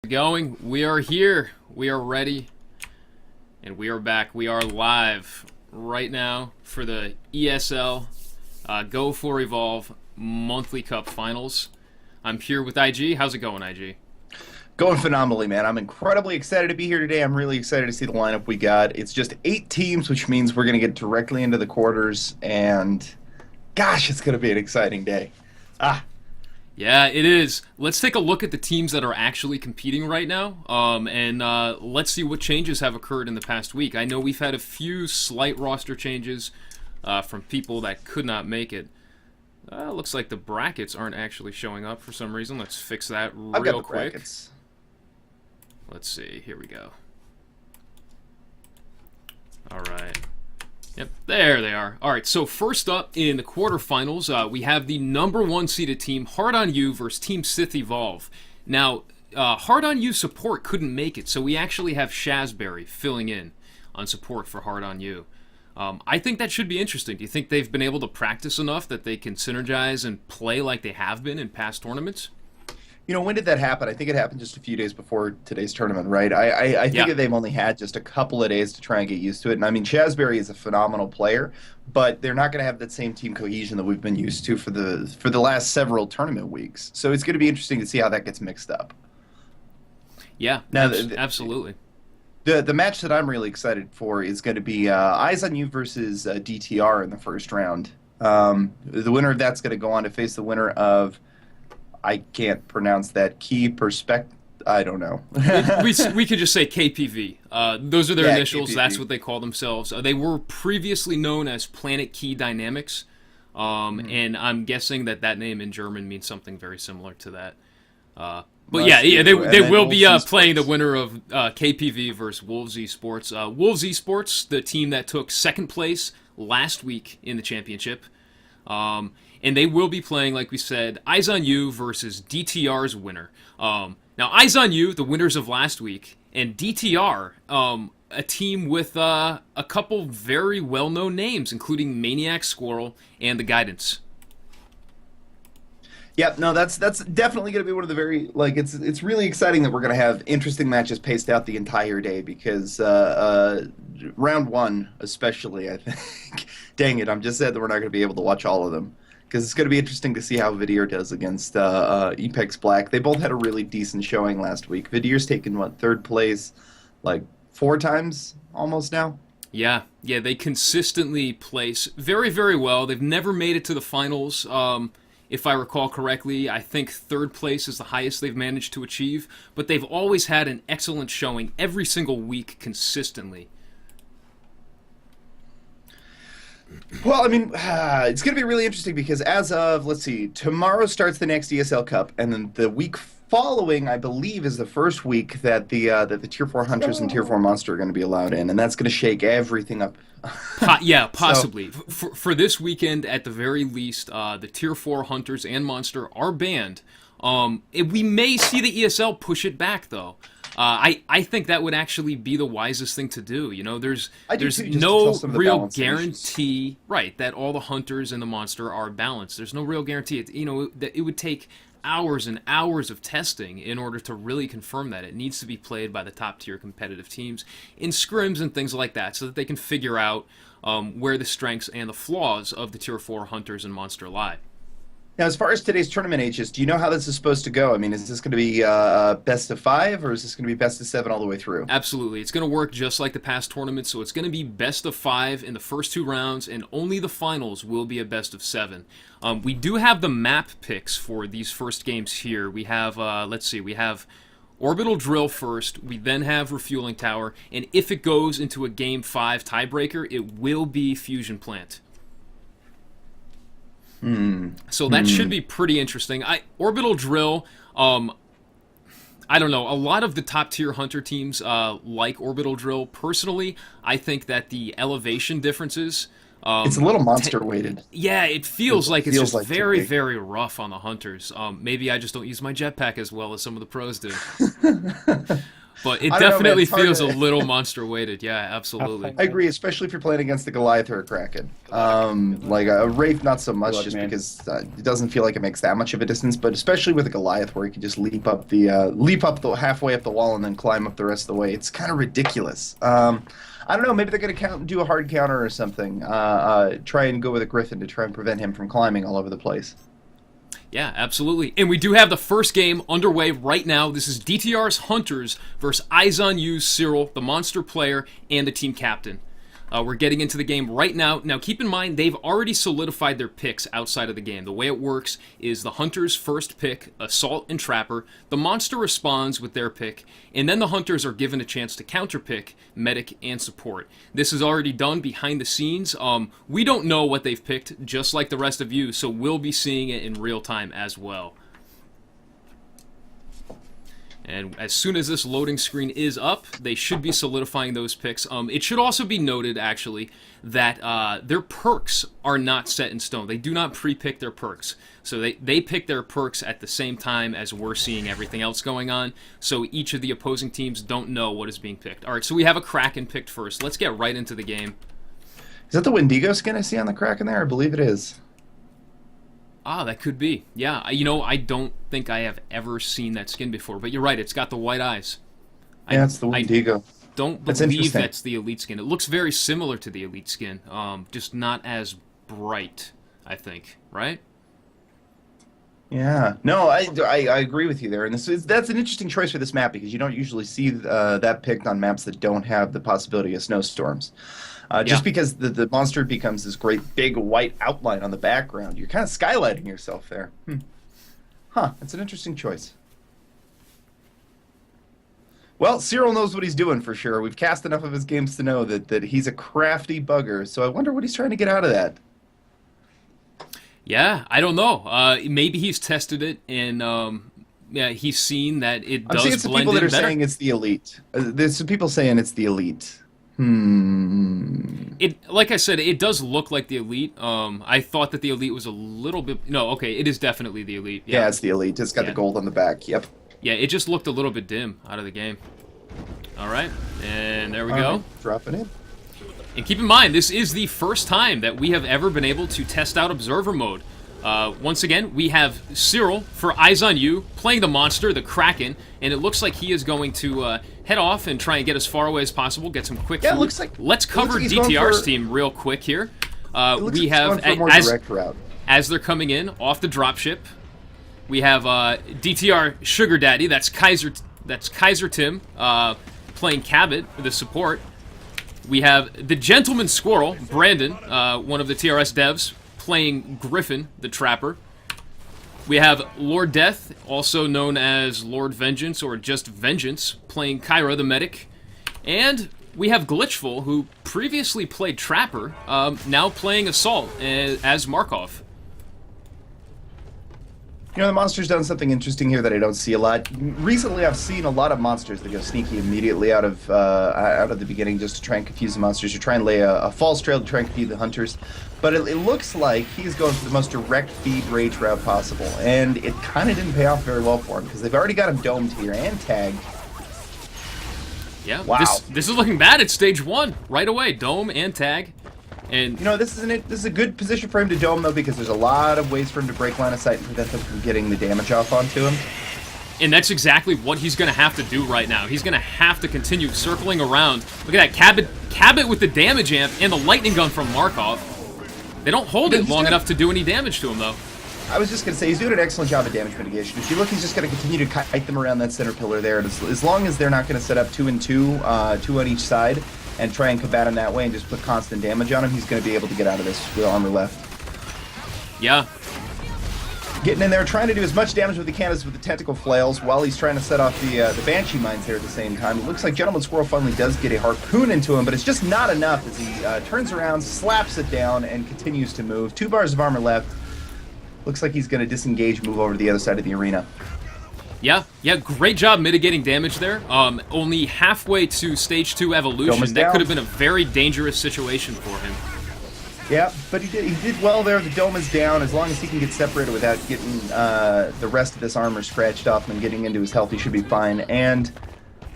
going? We are here. We are ready. And we are back. We are live right now for the ESL Go4Evolve Monthly Cup Finals. I'm here with IG. How's it going, IG? Going phenomenally, man. I'm incredibly excited to be here today. I'm really excited to see the lineup we got. It's just 8 teams, which means we're going to get directly into the quarters. And gosh, it's going to be an exciting day. Yeah, it is. Let's take a look at the teams that are actually competing right now, and let's see what changes have occurred in the past week. I know we've had a few slight roster changes from people that could not make it. Looks like the brackets aren't actually showing up for some reason. Let's fix that I've got real the quick. brackets. Let's see. Here we go. All right. Yep, there they are. All right, so first up in the quarterfinals, we have the number 1 seeded team, Hard On You versus Team Sith Evolve. Now, Hard On You support couldn't make it, so we actually have Shazberry filling in on support for Hard On You. I think that should be interesting. Do you think they've been able to practice enough that they can synergize and play like they have been in past tournaments? You know, when did that happen? I think it happened just a few days before today's tournament, right? I think that they've only had just a couple of days to try and get used to it. And I mean, Shazberry is a phenomenal player, but they're not going to have that same team cohesion that we've been used to for the last several tournament weeks. So it's going to be interesting to see how that gets mixed up. Yeah, now, absolutely. The match that I'm really excited for is going to be Eyes on You versus DTR in the first round. The winner of that's going to go on to face the winner of, I can't pronounce that, I don't know. we could just say KPV. Those are their initials. KPV. That's what they call themselves. They were previously known as Planet Key Dynamics, and I'm guessing that name in German means something very similar to that. But they will be playing the winner of KPV versus Wolves Esports. Wolves Esports, the team that took second place last week in the championship. And they will be playing, like we said, Eyes on You versus DTR's winner. Now, Eyes on You, the winners of last week, and DTR, a team with a couple very well-known names, including Maniac Squirrel and The Guidance. Yeah, no, that's definitely going to be one of the very, it's really exciting that we're going to have interesting matches paced out the entire day because round 1 especially, I think, dang it, I'm just sad that we're not going to be able to watch all of them because it's going to be interesting to see how Vidir does against Apex Black. They both had a really decent showing last week. Vidir's taken, 3rd place, 4 times almost now? Yeah, they consistently place very, very well. They've never made it to the finals. If I recall correctly, I think 3rd place is the highest they've managed to achieve, but they've always had an excellent showing every single week consistently. Well, I mean, it's going to be really interesting because as of, let's see, tomorrow starts the next ESL Cup, and then the week following, I believe, is the first week that the Tier 4 Hunters and Tier 4 Monster are going to be allowed in, and that's going to shake everything up. Possibly. So, for this weekend, at the very least, the Tier 4 Hunters and Monster are banned. We may see the ESL push it back, though. I think that would actually be the wisest thing to do. You know, there's no real guarantee, right, that all the Hunters and the Monster are balanced. There's no real guarantee. It would take hours and hours of testing in order to really confirm that. It needs to be played by the top tier competitive teams in scrims and things like that so that they can figure out where the strengths and the flaws of the Tier 4 Hunters and Monster lie. Now, as far as today's tournament ages, do you know how this is supposed to go? I mean, is this going to be best of 5, or is this going to be best of 7 all the way through? Absolutely. It's going to work just like the past tournaments, so it's going to be best of 5 in the first 2 rounds, and only the finals will be a best of 7. We do have the map picks for these first games here. We have, we have Orbital Drill first, we then have Refueling Tower, and if it goes into a Game 5 tiebreaker, it will be Fusion Plant. So that should be pretty interesting. Orbital Drill, I don't know. A lot of the top tier hunter teams like Orbital Drill. Personally, I think that the elevation differences. It's a little monster weighted. Yeah, it feels like it's just very, very rough on the hunters. Maybe I just don't use my jetpack as well as some of the pros do. But it I don't know, man, definitely it's hard feels a to- little monster weighted. Yeah, absolutely. I agree, especially if you're playing against the Goliath or a Kraken. Like a Wraith, not so much, luck, just man. because it doesn't feel like it makes that much of a distance. But especially with a Goliath, where you can just leap up the halfway up the wall and then climb up the rest of the way, it's kind of ridiculous. I don't know. Maybe they're gonna do a hard counter or something. Try and go with a Griffin to try and prevent him from climbing all over the place. Yeah, absolutely. And we do have the first game underway right now. This is DTR's Hunters versus Eyes on You's Cyril, the monster player and the team captain. We're getting into the game right now. Now, keep in mind, they've already solidified their picks outside of the game. The way it works is the Hunters' first pick, Assault and Trapper. The monster responds with their pick, and then the Hunters are given a chance to counterpick Medic and Support. This is already done behind the scenes. We don't know what they've picked, just like the rest of you, so we'll be seeing it in real time as well. And as soon as this loading screen is up, they should be solidifying those picks. It should also be noted, actually, that their perks are not set in stone. They do not pre-pick their perks. So they pick their perks at the same time as we're seeing everything else going on. So each of the opposing teams don't know what is being picked. All right, so we have a Kraken picked first. Let's get right into the game. Is that the Wendigo skin I see on the Kraken there? I believe it is. Ah, that could be. Yeah, I don't think I have ever seen that skin before, but you're right, it's got the white eyes. Yeah, it's the Wendigo. Don't That's believe interesting. that's the Elite skin. It looks very similar to the Elite skin, just not as bright, I think, right? Yeah, no, I agree with you there, and that's an interesting choice for this map because you don't usually see that picked on maps that don't have the possibility of snowstorms. Just because the monster becomes this great big white outline on the background, you're kind of skylighting yourself there. Huh, that's an interesting choice. Well, Cyril knows what he's doing for sure. We've cast enough of his games to know that he's a crafty bugger, so I wonder what he's trying to get out of that. Yeah, I don't know. Maybe he's tested it, and yeah, he's seen that it I'm seeing does some blend people that in are better. saying it's the Elite. There's some people saying it's the Elite. Like I said, it does look like the Elite. I thought that the Elite was a little bit... No, okay, it is definitely the Elite. Yeah, it's the Elite. It's got the gold on the back. Yep. Yeah, it just looked a little bit dim out of the game. All right, and there we go. Right, dropping in. And keep in mind, this is the first time that we have ever been able to test out Observer Mode. Once again, we have Cyril for Eyes on You, playing the monster, the Kraken, and it looks like he is going to head off and try and get as far away as possible, get some quick food. It looks like... Let's cover like he's going DTR's for- team real quick here. It looks We like he's have, going for a more direct route. as they're coming in off the dropship, we have DTR Sugar Daddy, that's Kaiser Tim, playing Cabot, the support. We have the Gentleman Squirrel, Brandon, one of the TRS devs, playing Griffin, the Trapper. We have Lord Death, also known as Lord Vengeance or just Vengeance, playing Kyra, the Medic. And we have Glitchful, who previously played Trapper, now playing Assault as Markov. You know, the monster's done something interesting here that I don't see a lot. Recently, I've seen a lot of monsters that go sneaky immediately out of the beginning just to try and confuse the monsters, or try and lay a false trail to try and confuse the hunters. But it looks like he's going for the most direct feed rage route possible, and it kind of didn't pay off very well for him because they've already got him domed here and tagged. Yeah, Wow. this is looking bad at stage 1, right away. Dome and tag. And You know, this is a good position for him to dome though, because there's a lot of ways for him to break line of sight and prevent them from getting the damage off onto him. And that's exactly what he's going to have to do right now. He's going to have to continue circling around. Look at that, Cabot with the damage amp and the lightning gun from Markov. They don't hold it long enough to do any damage to him, though. I was just going to say, he's doing an excellent job of damage mitigation. If you look, he's just going to continue to kite them around that center pillar there. As long as they're not going to set up 2 and 2, 2 on each side, and try and combat him that way and just put constant damage on him, he's going to be able to get out of this with armor left. Yeah. Getting in there, trying to do as much damage with he can as with the tentacle flails, while he's trying to set off the Banshee mines there at the same time. It looks like Gentleman Squirrel finally does get a harpoon into him, but it's just not enough as he turns around, slaps it down, and continues to move. 2 bars of armor left. Looks like he's going to disengage, move over to the other side of the arena. Yeah, great job mitigating damage there. Only halfway to stage 2 evolution. That down. could have been a very dangerous situation for him. Yeah, but he did well there. The dome is down. As long as he can get separated without getting the rest of this armor scratched off and getting into his health, he should be fine. And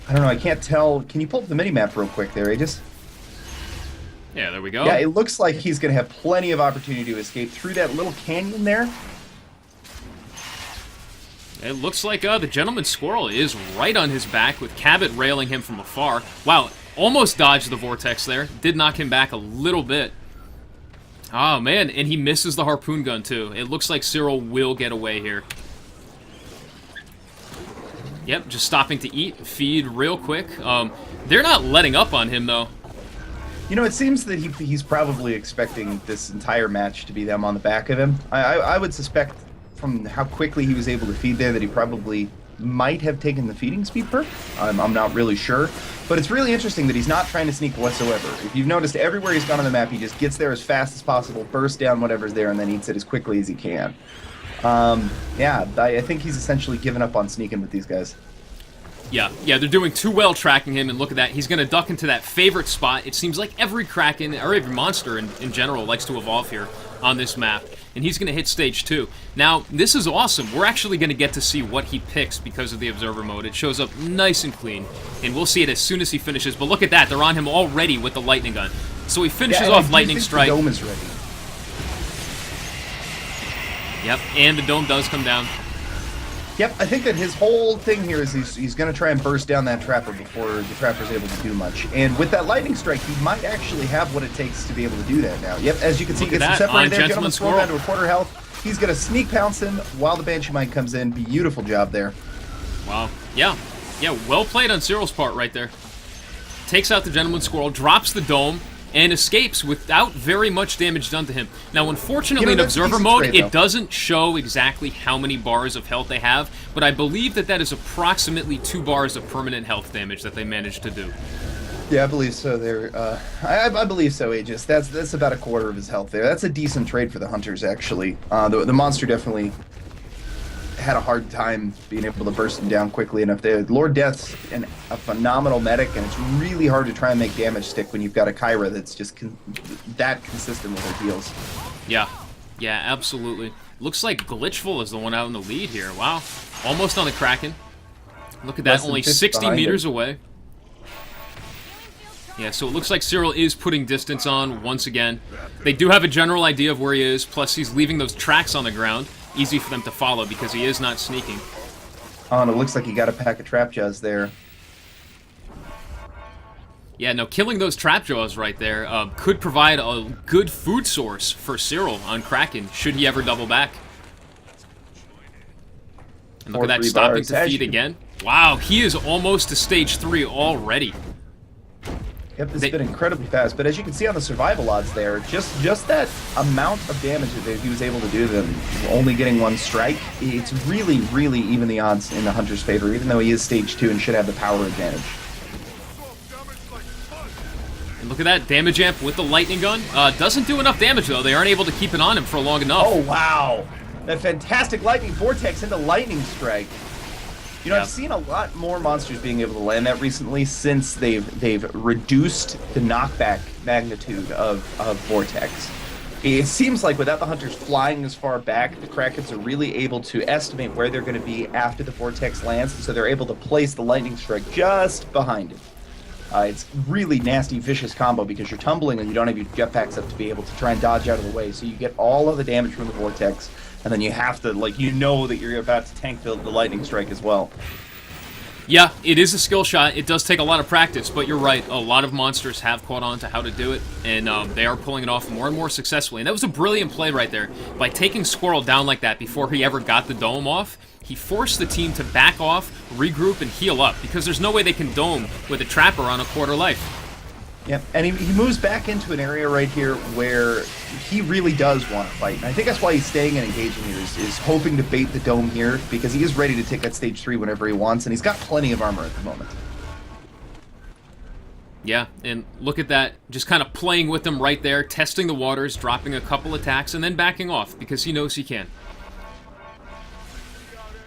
I don't know. I can't tell. Can you pull up the mini-map real quick there, Aegis? Yeah, there we go. Yeah, it looks like he's going to have plenty of opportunity to escape through that little canyon there. It looks like the Gentleman Squirrel is right on his back with Cabot railing him from afar. Wow, almost dodged the Vortex there. Did knock him back a little bit. Oh, man, and he misses the harpoon gun, too. It looks like Cyril will get away here. Yep, just stopping to eat, feed real quick. They're not letting up on him, though. You know, it seems that he's probably expecting this entire match to be them on the back of him. I would suspect from how quickly he was able to feed there that he probably might have taken the feeding speed perk. I'm not really sure. But it's really interesting that he's not trying to sneak whatsoever. If you've noticed, everywhere he's gone on the map, he just gets there as fast as possible, bursts down whatever's there, and then eats it as quickly as he can. Yeah, I think he's essentially given up on sneaking with these guys. Yeah, they're doing too well tracking him, and look at that. He's going to duck into that favorite spot. It seems like every Kraken, or every monster in general, likes to evolve here on this map, and he's going to hit stage 2. Now, this is awesome. We're actually going to get to see what he picks because of the observer mode. It shows up nice and clean, and we'll see it as soon as he finishes. But look at that. They're on him already with the lightning gun. So he finishes off lightning strike. The dome is ready. Yep, and the dome does come down. Yep, I think that his whole thing here is he's going to try and burst down that trapper before the trapper's able to do much. And with that lightning strike, he might actually have what it takes to be able to do that now. Yep, as you can see, he gets separated there. Gentleman Squirrel down to a quarter health. He's going to sneak pounce in while the Banshee Mine comes in. Beautiful job there. Wow. Yeah, well played on Cyril's part right there. Takes out the Gentleman Squirrel, drops the dome, and escapes without very much damage done to him. Now, unfortunately, in Observer mode, it doesn't show exactly how many bars of health they have, but I believe that is approximately 2 bars of permanent health damage that they managed to do. Yeah, I believe so. There, I believe so, Aegis. That's about a quarter of his health there. That's a decent trade for the hunters, actually. The monster definitely had a hard time being able to burst him down quickly enough. Lord Death's a phenomenal medic, and it's really hard to try and make damage stick when you've got a Kyra that's just that consistent with her heals. Yeah, absolutely. Looks like Glitchful is the one out in the lead here. Wow, almost on the Kraken. Look at that, only 60 meters away. Yeah, so it looks like Cyril is putting distance on once again. They do have a general idea of where he is, plus he's leaving those tracks on the ground. Easy for them to follow because he is not sneaking. Oh, and it looks like he got a pack of trap jaws there. Yeah, no, killing those trap jaws right there could provide a good food source for Cyril on Kraken, should he ever double back. And look at that, stopping to feed again. Wow, he is almost to stage 3 already. Yep, this has been incredibly fast, but as you can see on the survival odds there, just that amount of damage that he was able to do to them, only getting 1 strike, it's really, really even the odds in the hunter's favor, even though he is stage 2 and should have the power advantage. And look at that, damage amp with the lightning gun. Doesn't do enough damage, though. They aren't able to keep it on him for long enough. Oh, wow! That fantastic lightning vortex into lightning strike. You know, I've seen a lot more monsters being able to land that recently since they've reduced the knockback magnitude of Vortex. It seems like without the hunters flying as far back, the Krakens are really able to estimate where they're going to be after the Vortex lands, so they're able to place the lightning strike just behind it. It's really nasty, vicious combo because you're tumbling and you don't have your jetpacks up to be able to try and dodge out of the way, so you get all of the damage from the Vortex. And then you have to, like, you know that you're about to tank the lightning strike as well. Yeah, it is a skill shot. It does take a lot of practice, but you're right. A lot of monsters have caught on to how to do it, and they are pulling it off more and more successfully. And that was a brilliant play right there. By taking Squirrel down like that before he ever got the dome off, he forced the team to back off, regroup, and heal up, because there's no way they can dome with a trapper on a quarter life. Yep, and he moves back into an area right here where he really does want to fight. And I think that's why he's staying and engaging here, is hoping to bait the dome here, because he is ready to take that stage 3 whenever he wants, and he's got plenty of armor at the moment. Yeah, and look at that, just kind of playing with them right there, testing the waters, dropping a couple attacks, and then backing off, because he knows he can.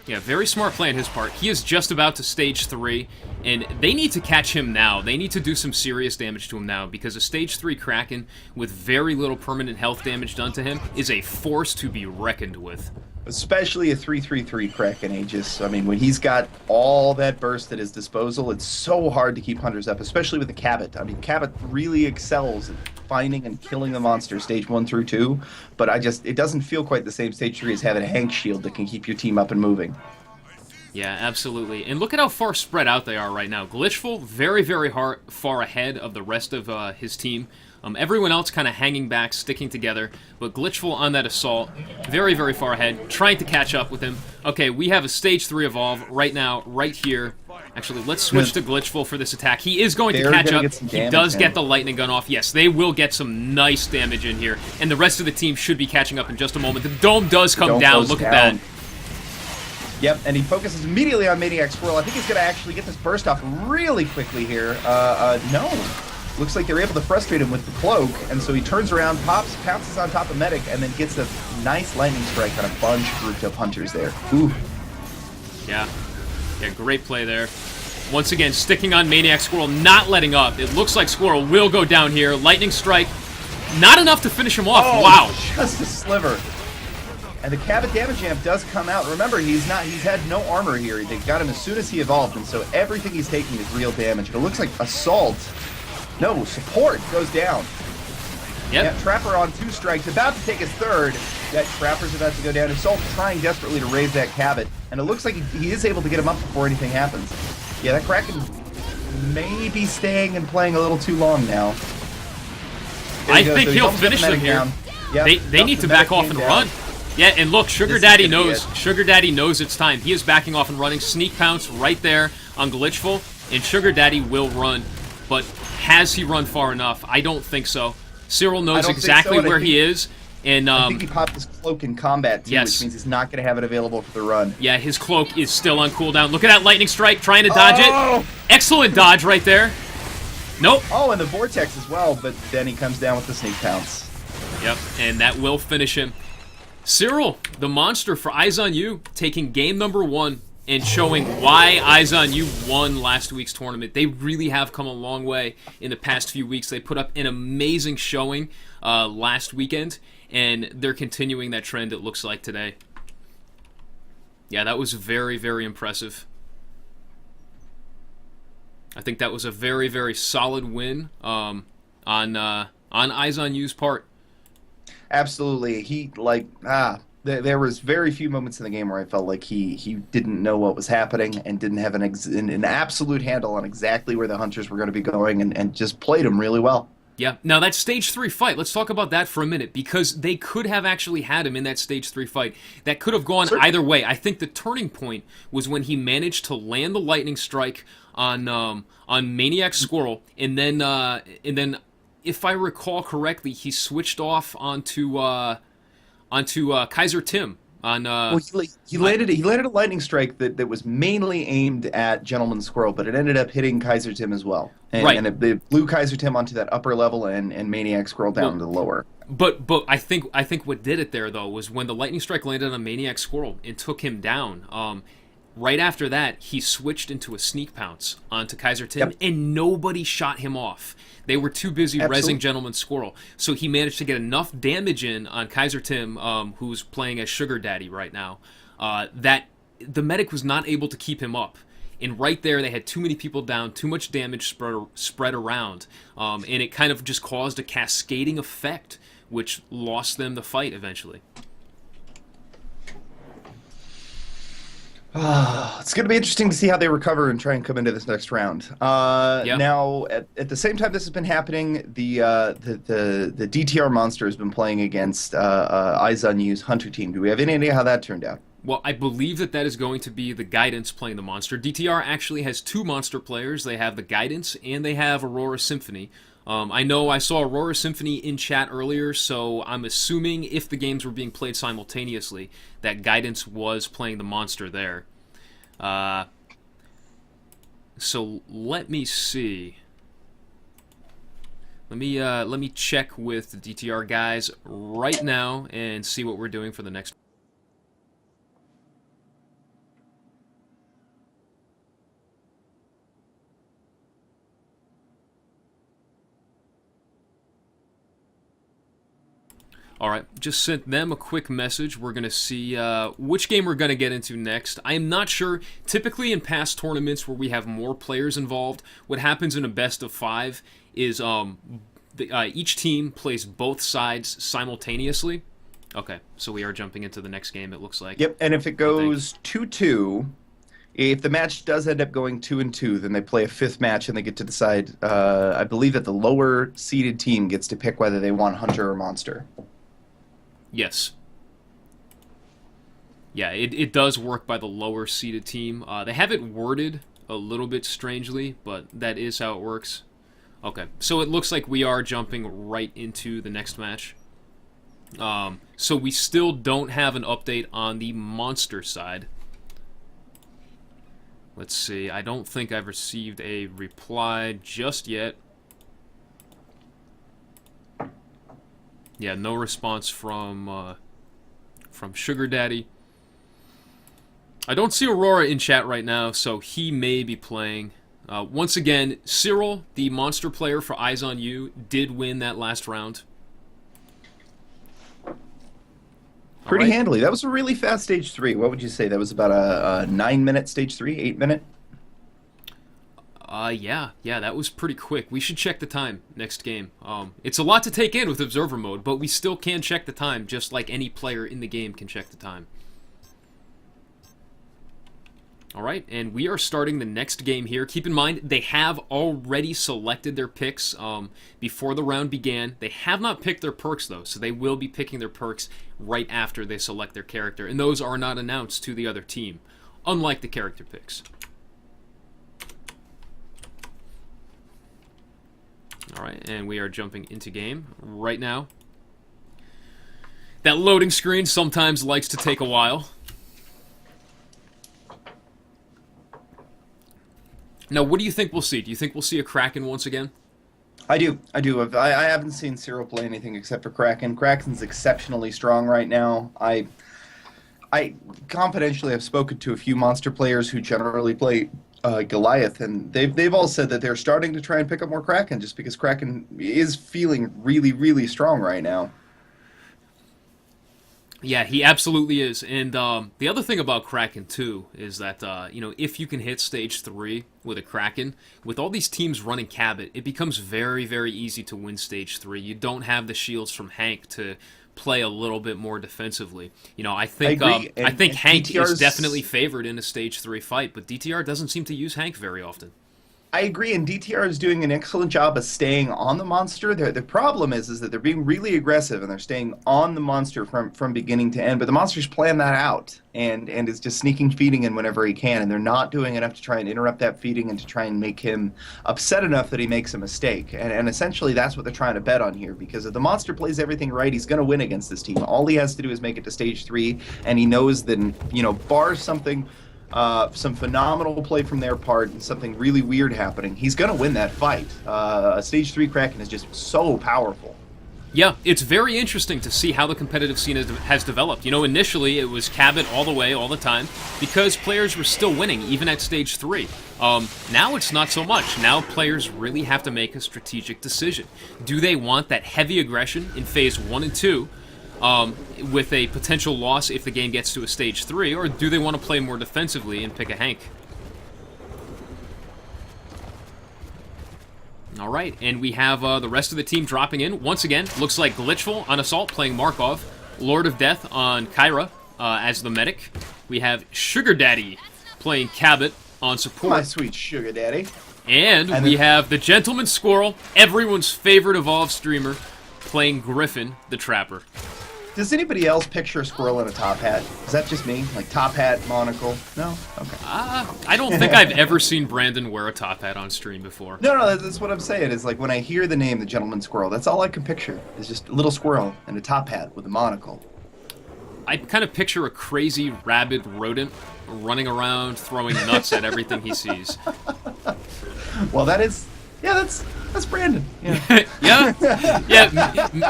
Yeah, very smart play on his part. He is just about to stage 3, and they need to catch him now. They need to do some serious damage to him now, because a stage 3 Kraken with very little permanent health damage done to him is a force to be reckoned with. Especially a 3-3-3 Kraken Aegis. I mean, when he's got all that burst at his disposal, it's so hard to keep hunters up, especially with the Cabot. I mean, Cabot really excels at finding and killing the monster stage 1 through 2, but it doesn't feel quite the same stage 3 as having a Hank shield that can keep your team up and moving. Yeah, absolutely. And look at how far spread out they are right now. Glitchful, very, very far ahead of the rest of his team. Everyone else kind of hanging back, sticking together, but Glitchful on that assault, very, very far ahead, trying to catch up with him. Okay, we have a Stage 3 Evolve right now, right here. Actually, let's switch to Glitchful for this attack. He is going to catch up. He does get the lightning gun off. Yes, they will get some nice damage in here, and the rest of the team should be catching up in just a moment. The dome does come down. Look at that. Yep, and he focuses immediately on Maniac Squirrel. I think he's going to actually get this burst off really quickly here. No. Looks like they're able to frustrate him with the cloak, and so he turns around, pounces on top of Medic, and then gets a nice lightning strike on a bunch grouped up hunters there. Ooh. Yeah, great play there. Once again, sticking on Maniac Squirrel, not letting up. It looks like Squirrel will go down here. Lightning strike, not enough to finish him off. Oh, wow. Just a sliver. And the Cabot damage amp does come out. Remember, he's had no armor here. They got him as soon as he evolved, and so everything he's taking is real damage. It looks like Assault. No, Support goes down. Yep. Yeah, Trapper on 2 strikes, about to take his 3rd. That Trapper's about to go down. Assault trying desperately to raise that Cabot, and it looks like he is able to get him up before anything happens. Yeah, that Kraken may be staying and playing a little too long now. I think he'll finish them here. Yep. They need to back off and run. Yeah, and look, Sugar Daddy knows it's time. He is backing off and running. Sneak Pounce right there on Glitchful, and Sugar Daddy will run. But has he run far enough? I don't think so. Cyril knows exactly where he is. And I think he popped his cloak in combat, too, which means he's not going to have it available for the run. Yeah, his cloak is still on cooldown. Look at that lightning strike, trying to dodge it. Excellent dodge right there. Nope. Oh, and the Vortex as well, but then he comes down with the Sneak Pounce. Yep, and that will finish him. Cyril, the monster for Eyes on You, taking game number 1 and showing why Eyes on You won last week's tournament. They really have come a long way in the past few weeks. They put up an amazing showing last weekend, and they're continuing that trend, it looks like, today. Yeah, that was very, very impressive. I think that was a very, very solid win on Eyes on You's part. Absolutely. There was very few moments in the game where I felt like he didn't know what was happening and didn't have an absolute handle on exactly where the hunters were going to be going, and just played them really well. Yeah. Now, that Stage 3 fight, let's talk about that for a minute, because they could have actually had him in that Stage 3 fight. That could have gone either way. I think the turning point was when he managed to land the lightning strike on Maniac Squirrel, and then if I recall correctly, he switched off onto Kaiser Tim. He landed a lightning strike that was mainly aimed at Gentleman Squirrel, but it ended up hitting Kaiser Tim as well. And it blew Kaiser Tim onto that upper level and Maniac Squirrel down to the lower. But I think what did it there, though, was when the lightning strike landed on Maniac Squirrel and took him down. Right after that, he switched into a Sneak Pounce onto Kaiser Tim, and nobody shot him off. They were too busy rezzing Gentleman Squirrel. So he managed to get enough damage in on Kaiser Tim, who's playing as Sugar Daddy right now, that the medic was not able to keep him up. And right there, they had too many people down, too much damage spread around, and it kind of just caused a cascading effect, which lost them the fight eventually. It's going to be interesting to see how they recover and try and come into this next round. Now, at the same time this has been happening, the DTR monster has been playing against Eyes on You's Hunter team. Do we have any idea how that turned out? Well, I believe that is going to be the Guidance playing the monster. DTR actually has 2 monster players. They have the Guidance and they have Aurora Symphony. I know I saw Aurora Symphony in chat earlier, so I'm assuming if the games were being played simultaneously, that Guidance was playing the monster there. So let me see. Let me check with the DTR guys right now and see what we're doing for the next. All right, just sent them a quick message. We're going to see which game we're going to get into next. I am not sure. Typically in past tournaments where we have more players involved, what happens in a best of 5 is each team plays both sides simultaneously. Okay, so we are jumping into the next game, it looks like. Yep, and if it goes 2-2, if the match does end up going 2-2, then they play a 5th match and they get to decide, I believe that the lower seeded team gets to pick whether they want Hunter or Monster. Yes. Yeah, it does work by the lower seeded team. They have it worded a little bit strangely, but that is how it works. Okay, so it looks like we are jumping right into the next match. So we still don't have an update on the Monster side. Let's see, I don't think I've received a reply just yet. Yeah, no response from Sugar Daddy. I don't see Aurora in chat right now, so he may be playing. Once again, Cyril, the Monster player for Eyes on You, did win that last round. Pretty handily. That was a really fast stage 3. What would you say? That was about a 9-minute stage 3, 8-minute? Yeah, that was pretty quick. We should check the time next game. It's a lot to take in with Observer Mode, but we still can check the time, just like any player in the game can check the time. Alright, and we are starting the next game here. Keep in mind, they have already selected their picks before the round began. They have not picked their perks, though, so they will be picking their perks right after they select their character, and those are not announced to the other team, unlike the character picks. Alright, and we are jumping into game right now. That loading screen sometimes likes to take a while. Now, what do you think we'll see? Do you think we'll see a Kraken once again? I do. I haven't seen Cyril play anything except for Kraken. Kraken's exceptionally strong right now. I confidentially have spoken to a few Monster players who generally play Goliath, and they've all said that they're starting to try and pick up more Kraken just because Kraken is feeling really, really strong right now. Yeah, he absolutely is. And the other thing about Kraken, too, is that, if you can hit Stage 3 with a Kraken, with all these teams running Cabot, it becomes very, very easy to win Stage 3. You don't have the shields from Hank to play a little bit more defensively. I think Hank DTR's... is definitely favored in a Stage 3 fight, but DTR doesn't seem to use Hank very often. I agree, and DTR is doing an excellent job of staying on the Monster. The problem is that they're being really aggressive, and they're staying on the Monster from beginning to end, but the Monster's plan that out, and is just sneaking feeding in whenever he can, and they're not doing enough to try and interrupt that feeding and to try and make him upset enough that he makes a mistake. And essentially that's what they're trying to bet on here, because if the Monster plays everything right, he's going to win against this team. All he has to do is make it to Stage 3, and he knows that, bar something... some phenomenal play from their part and something really weird happening, he's going to win that fight. A Stage 3 Kraken is just so powerful. Yeah, it's very interesting to see how the competitive scene has developed. Initially it was Cabot all the way, all the time, because players were still winning, even at Stage 3. Now it's not so much. Now players really have to make a strategic decision. Do they want that heavy aggression in Phase 1 and 2, with a potential loss if the game gets to a Stage 3, or do they want to play more defensively and pick a Hank? Alright, and we have the rest of the team dropping in. Once again, looks like Glitchful on Assault playing Markov, Lord of Death on Kyra as the medic. We have Sugar Daddy playing Cabot on support. My sweet Sugar Daddy. And we have the Gentleman Squirrel, everyone's favorite Evolve streamer, playing Griffin the Trapper. Does anybody else picture a squirrel in a top hat? Is that just me? Like top hat, monocle? No? Okay. I don't think I've ever seen Brandon wear a top hat on stream before. No, that's what I'm saying. Is like when I hear the name, the Gentleman Squirrel, that's all I can picture. Is just a little squirrel in a top hat with a monocle. I kind of picture a crazy rabid rodent running around throwing nuts at everything he sees. Well, that's Brandon. Yeah.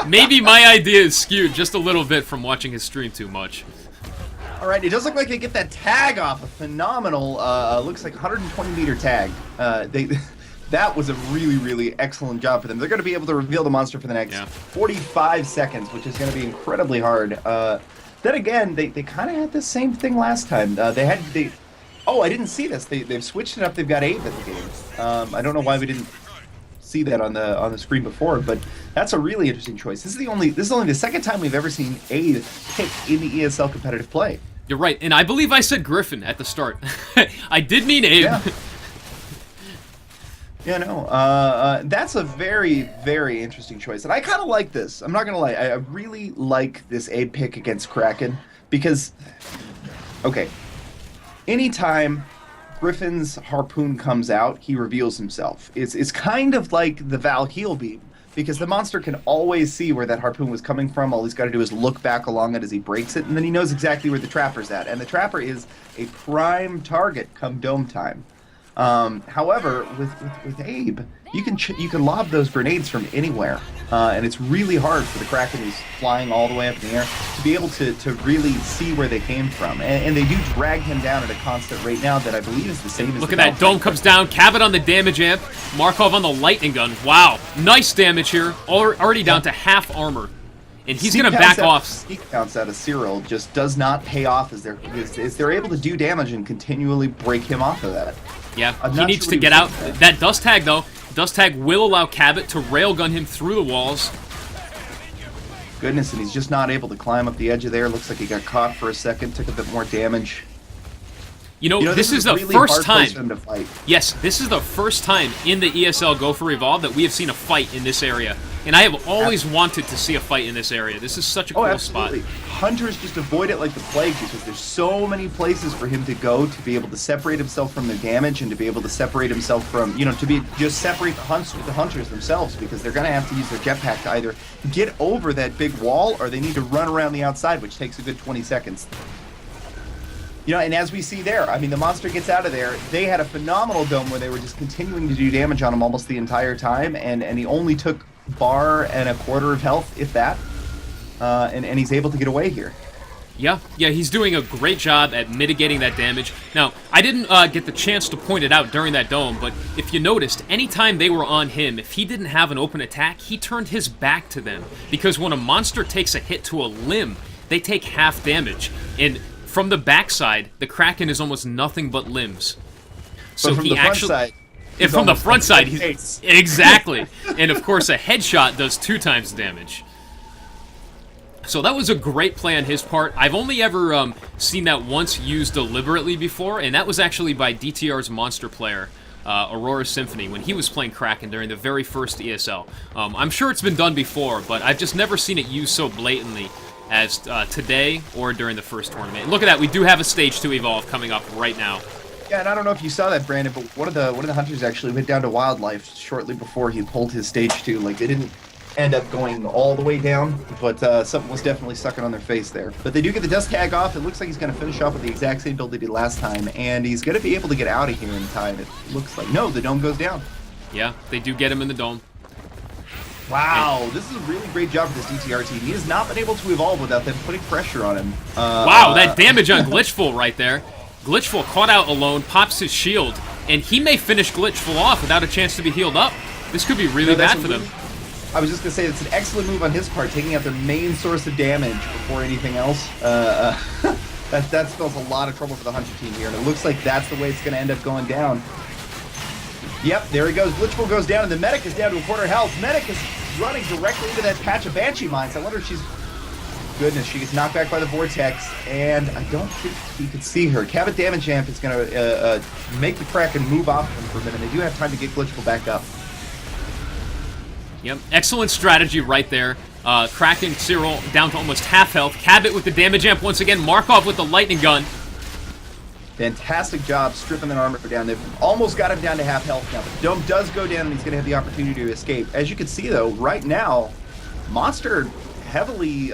Maybe my idea is skewed just a little bit from watching his stream too much. All right, it does look like they get that tag off. A phenomenal, looks like 120-meter tag. That was a really, really excellent job for them. They're going to be able to reveal the monster for the next 45 seconds, which is going to be incredibly hard. Then again, they kind of had the same thing last time. Oh, I didn't see this. They've switched it up. They've got Abe at the game. I don't know why we didn't see that on the screen before, but that's a really interesting choice. This is only the second time we've ever seen Abe pick in the ESL competitive play. You're right, and I believe I said Griffin at the start. I did mean Abe. Yeah. Yeah, no, that's a very, very interesting choice, and I kind of like this. I'm not gonna lie, I really like this Abe pick against Kraken because, okay, anytime Griffin's harpoon comes out, he reveals himself. It's kind of like the Val heal beam, because the monster can always see where that harpoon was coming from. All he's got to do is look back along it as he breaks it, and then he knows exactly where the trapper's at. And the trapper is a prime target come dome time. However, with Abe, you can lob those grenades from anywhere, and it's really hard for the Kraken who's flying all the way up in the air to be able to really see where they came from. And they do drag him down at a constant rate now that I believe is the same as Look at that, dome comes down, Cabot on the damage amp, Markov on the lightning gun. Wow, nice damage here, already down to half armor. And he's going to back off. Sneak counts out of Cyril just does not pay off as they're able to do damage and continually break him off of that. Yeah, he needs to get out. That dust tag, though, dust tag will allow Cabot to railgun him through the walls. Goodness, and he's just not able to climb up the edge of there. Looks like he got caught for a second, took a bit more damage. You know, this is the really first hard time. place for him to fight. Yes, this is the first time in the ESL Go4Evolve that we have seen a fight in this area. And I have always wanted to see a fight in this area. This is such a cool spot. Hunters just avoid it like the plague because there's so many places for him to go to be able to separate himself from the damage and to be able to separate himself from, just separate the hunters themselves, because they're going to have to use their jetpack to either get over that big wall or they need to run around the outside, which takes a good 20 seconds. And as we see there, I mean, the monster gets out of there. They had a phenomenal dome where they were just continuing to do damage on him almost the entire time, and he only took bar and a quarter of health, if that, and he's able to get away here. Yeah, he's doing a great job at mitigating that damage. Now, I didn't get the chance to point it out during that dome, but if you noticed, anytime they were on him, if he didn't have an open attack, he turned his back to them, because when a monster takes a hit to a limb, they take half damage, and from the backside, the Kraken is almost nothing but limbs. So from the front side, and from the front side, he's exactly. And of course, a headshot does 2 times damage. So that was a great play on his part. I've only ever seen that once used deliberately before, and that was actually by DTR's monster player, Aurora Symphony, when he was playing Kraken during the very first ESL. I'm sure it's been done before, but I've just never seen it used so blatantly as today or during the first tournament. Look at that, we do have a Stage 2 Evolve coming up right now. Yeah, and I don't know if you saw that, Brandon, but one of the hunters actually went down to Wildlife shortly before he pulled his Stage 2. Like, they didn't end up going all the way down, but something was definitely sucking on their face there. But they do get the dust tag off. It looks like he's going to finish off with the exact same build he did last time, and he's going to be able to get out of here in time. It looks like. No, the dome goes down. Yeah, they do get him in the dome. Wow, this is a really great job for this DTR team. He has not been able to evolve without them putting pressure on him. Wow, that damage on Glitchful right there. Glitchful caught out alone, pops his shield, and he may finish Glitchful off without a chance to be healed up. This could be really bad for them. I was just going to say, it's an excellent move on his part, taking out their main source of damage before anything else. That spells a lot of trouble for the Hunter team here, and it looks like that's the way it's going to end up going down. Yep, there he goes. Glitchful goes down, and the Medic is down to a quarter health. Medic is running directly into that patch of Banshee mines. I wonder if she's... Goodness, she gets knocked back by the Vortex, and I don't think he could see her. Cabot Damage Amp is going to make the Kraken move off him for a minute. They do have time to get Glitchful back up. Yep, excellent strategy right there. Kraken, Cyril down to almost half health. Cabot with the Damage Amp once again. Markov with the Lightning Gun. Fantastic job stripping that armor down. They've almost got him down to half health now. But the dome does go down, and he's going to have the opportunity to escape. As you can see, though, right now, Monster heavily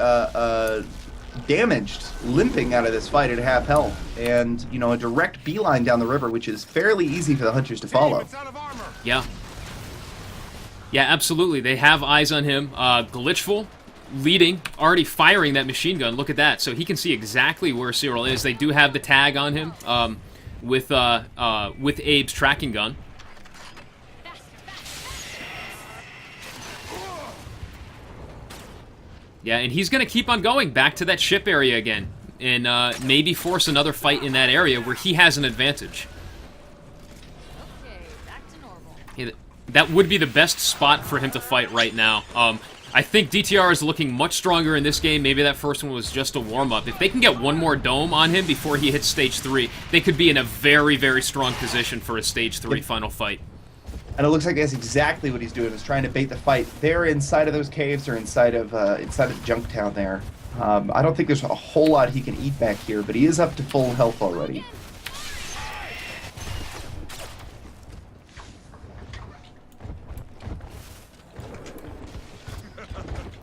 damaged, limping out of this fight at half health. And, a direct beeline down the river, which is fairly easy for the Hunters to follow. Yeah. Yeah, absolutely. They have eyes on him. Glitchful leading, already firing that machine gun. Look at that. So he can see exactly where Cyril is. They do have the tag on him with Abe's tracking gun. Yeah, and he's going to keep on going back to that ship area again. And maybe force another fight in that area where he has an advantage. Okay, back to normal. Yeah, that would be the best spot for him to fight right now. I think DTR is looking much stronger in this game. Maybe that first one was just a warm-up. If they can get one more dome on him before he hits Stage 3, they could be in a very, very strong position for a Stage 3 final fight. And it looks like that's exactly what he's doing, is trying to bait the fight. They're inside of those caves or inside of the junk town there. I don't think there's a whole lot he can eat back here, but he is up to full health already.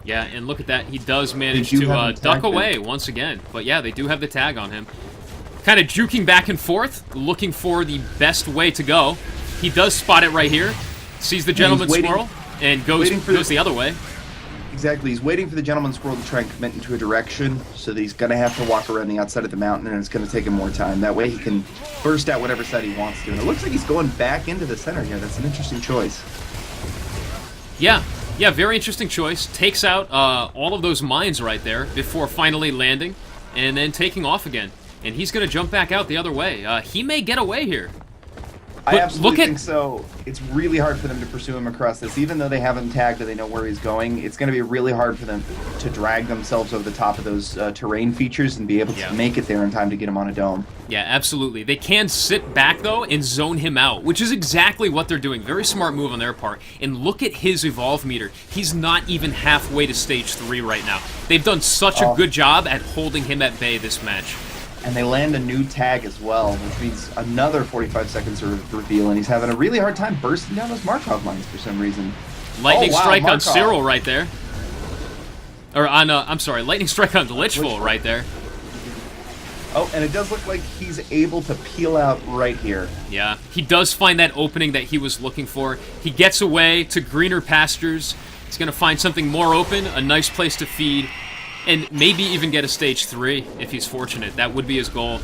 Yeah, and look at that. He does manage to duck away once again. But yeah, they do have the tag on him. Kind of juking back and forth, looking for the best way to go. He does spot it right here. Sees the gentleman squirrel and goes the other way. Exactly. He's waiting for the gentleman squirrel to try and commit into a direction, so that he's going to have to walk around the outside of the mountain, and it's going to take him more time. That way he can burst out whatever side he wants to. And it looks like he's going back into the center here. That's an interesting choice. Yeah, very interesting choice. Takes out all of those mines right there before finally landing and then taking off again. And he's going to jump back out the other way. He may get away here. I absolutely think so. It's really hard for them to pursue him across this. Even though they have him tagged and they know where he's going, it's going to be really hard for them to drag themselves over the top of those terrain features and be able to make it there in time to get him on a dome. Yeah, absolutely. They can sit back, though, and zone him out, which is exactly what they're doing. Very smart move on their part. And look at his evolve meter. He's not even halfway to Stage 3 right now. They've done such a good job at holding him at bay this match. And they land a new tag as well, which means another 45 seconds of reveal, and he's having a really hard time bursting down those Markov mines for some reason. Lightning strike on Cyril right there. Or on, I'm sorry, lightning strike on Glitchful right there. Oh, and it does look like he's able to peel out right here. Yeah, he does find that opening that he was looking for. He gets away to greener pastures. He's going to find something more open, a nice place to feed. And maybe even get a Stage 3 if he's fortunate. That would be his goal.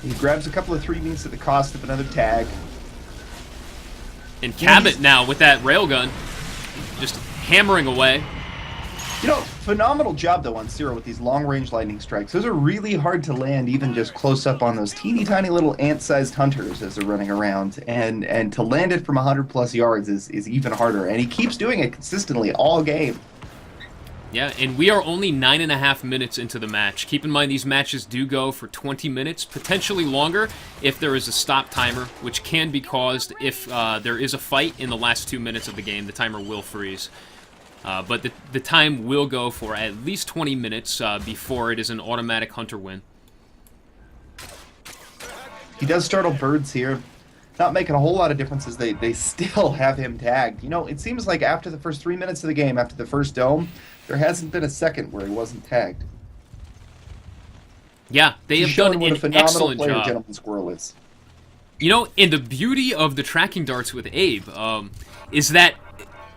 He grabs a couple of 3 means at the cost of another tag. And Cabot now with that railgun, just hammering away. You know, phenomenal job though on Cyril with these long-range lightning strikes. Those are really hard to land even just close up on those teeny tiny little ant-sized hunters as they're running around. And to land it from 100+ yards is even harder. And he keeps doing it consistently all game. Yeah, and we are only 9.5 minutes into the match. Keep in mind these matches do go for 20 minutes, potentially longer if there is a stop timer, which can be caused if there is a fight in the last 2 minutes of the game. The timer will freeze. But the time will go for at least 20 minutes before it is an automatic hunter win. He does startle birds here. Not making a whole lot of difference as they still have him tagged. You know, it seems like after the first 3 minutes of the game, after the first dome, there hasn't been a second where he wasn't tagged. Yeah, they have done an excellent job. Gentleman Squirrel is. You know, and the beauty of the tracking darts with Abe is that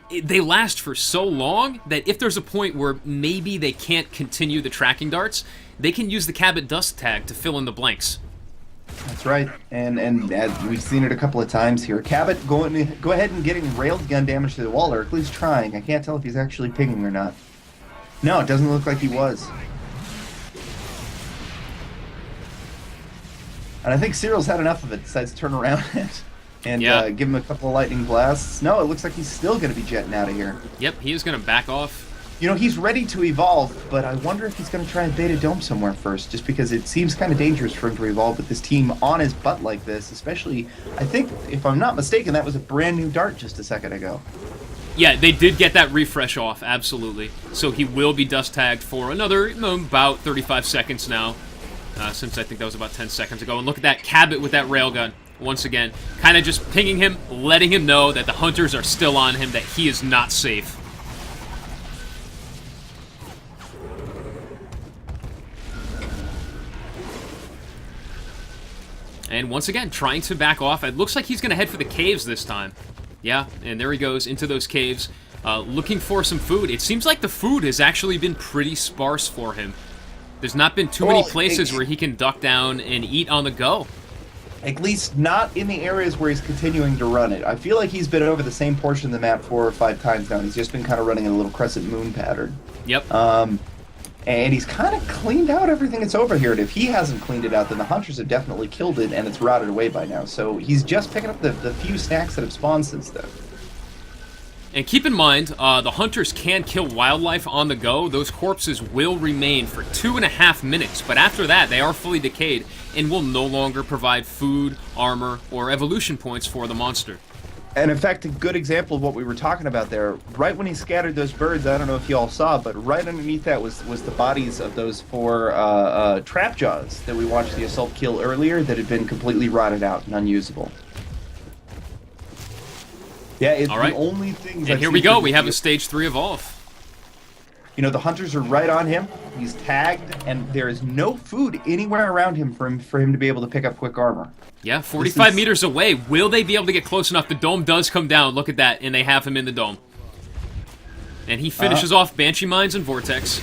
they last for so long that if there's a point where maybe they can't continue the tracking darts, they can use the Cabot Dust tag to fill in the blanks. That's right, and we've seen it a couple of times here. Cabot go ahead and getting railgun damage to the wall, or at least trying. I can't tell if he's actually pinging or not. No, it doesn't look like he was. And I think Cyril's had enough of it, decides to turn around and give him a couple of lightning blasts. No, it looks like he's still going to be jetting out of here. Yep, he is going to back off. You know, he's ready to evolve, but I wonder if he's going to try and bait a dome somewhere first, just because it seems kind of dangerous for him to evolve with this team on his butt like this, especially, I think, if I'm not mistaken, that was a brand new dart just a second ago. Yeah, they did get that refresh off, absolutely. So he will be dust tagged for another about 35 seconds now, since I think that was about 10 seconds ago. And look at that Cabot with that railgun, once again. Kind of just pinging him, letting him know that the hunters are still on him, that he is not safe. And once again, trying to back off. It looks like he's going to head for the caves this time. Yeah, and there he goes into those caves, looking for some food. It seems like the food has actually been pretty sparse for him. There's not been too many places where he can duck down and eat on the go. At least not in the areas where he's continuing to run it. I feel like he's been over the same portion of the map 4 or 5 times now, and he's just been kind of running in a little crescent moon pattern. Yep. And he's kind of cleaned out everything that's over here, and if he hasn't cleaned it out, then the hunters have definitely killed it, and it's rotted away by now. So he's just picking up the few snacks that have spawned since then. And keep in mind, the hunters can kill wildlife on the go. Those corpses will remain for 2.5 minutes, but after that, they are fully decayed and will no longer provide food, armor, or evolution points for the monster. And in fact, a good example of what we were talking about there, right when he scattered those birds, I don't know if you all saw, but right underneath that was the bodies of those 4 trap jaws that we watched the assault kill earlier that had been completely rotted out and unusable. Yeah, it's all right. The only things. And here we go. We have a stage 3 evolve. You know, the hunters are right on him. He's tagged, and there is no food anywhere around him for him to be able to pick up quick armor. Yeah, 45 meters away. Will they be able to get close enough? The dome does come down. Look at that, and they have him in the dome. And he finishes off Banshee Mines and Vortex.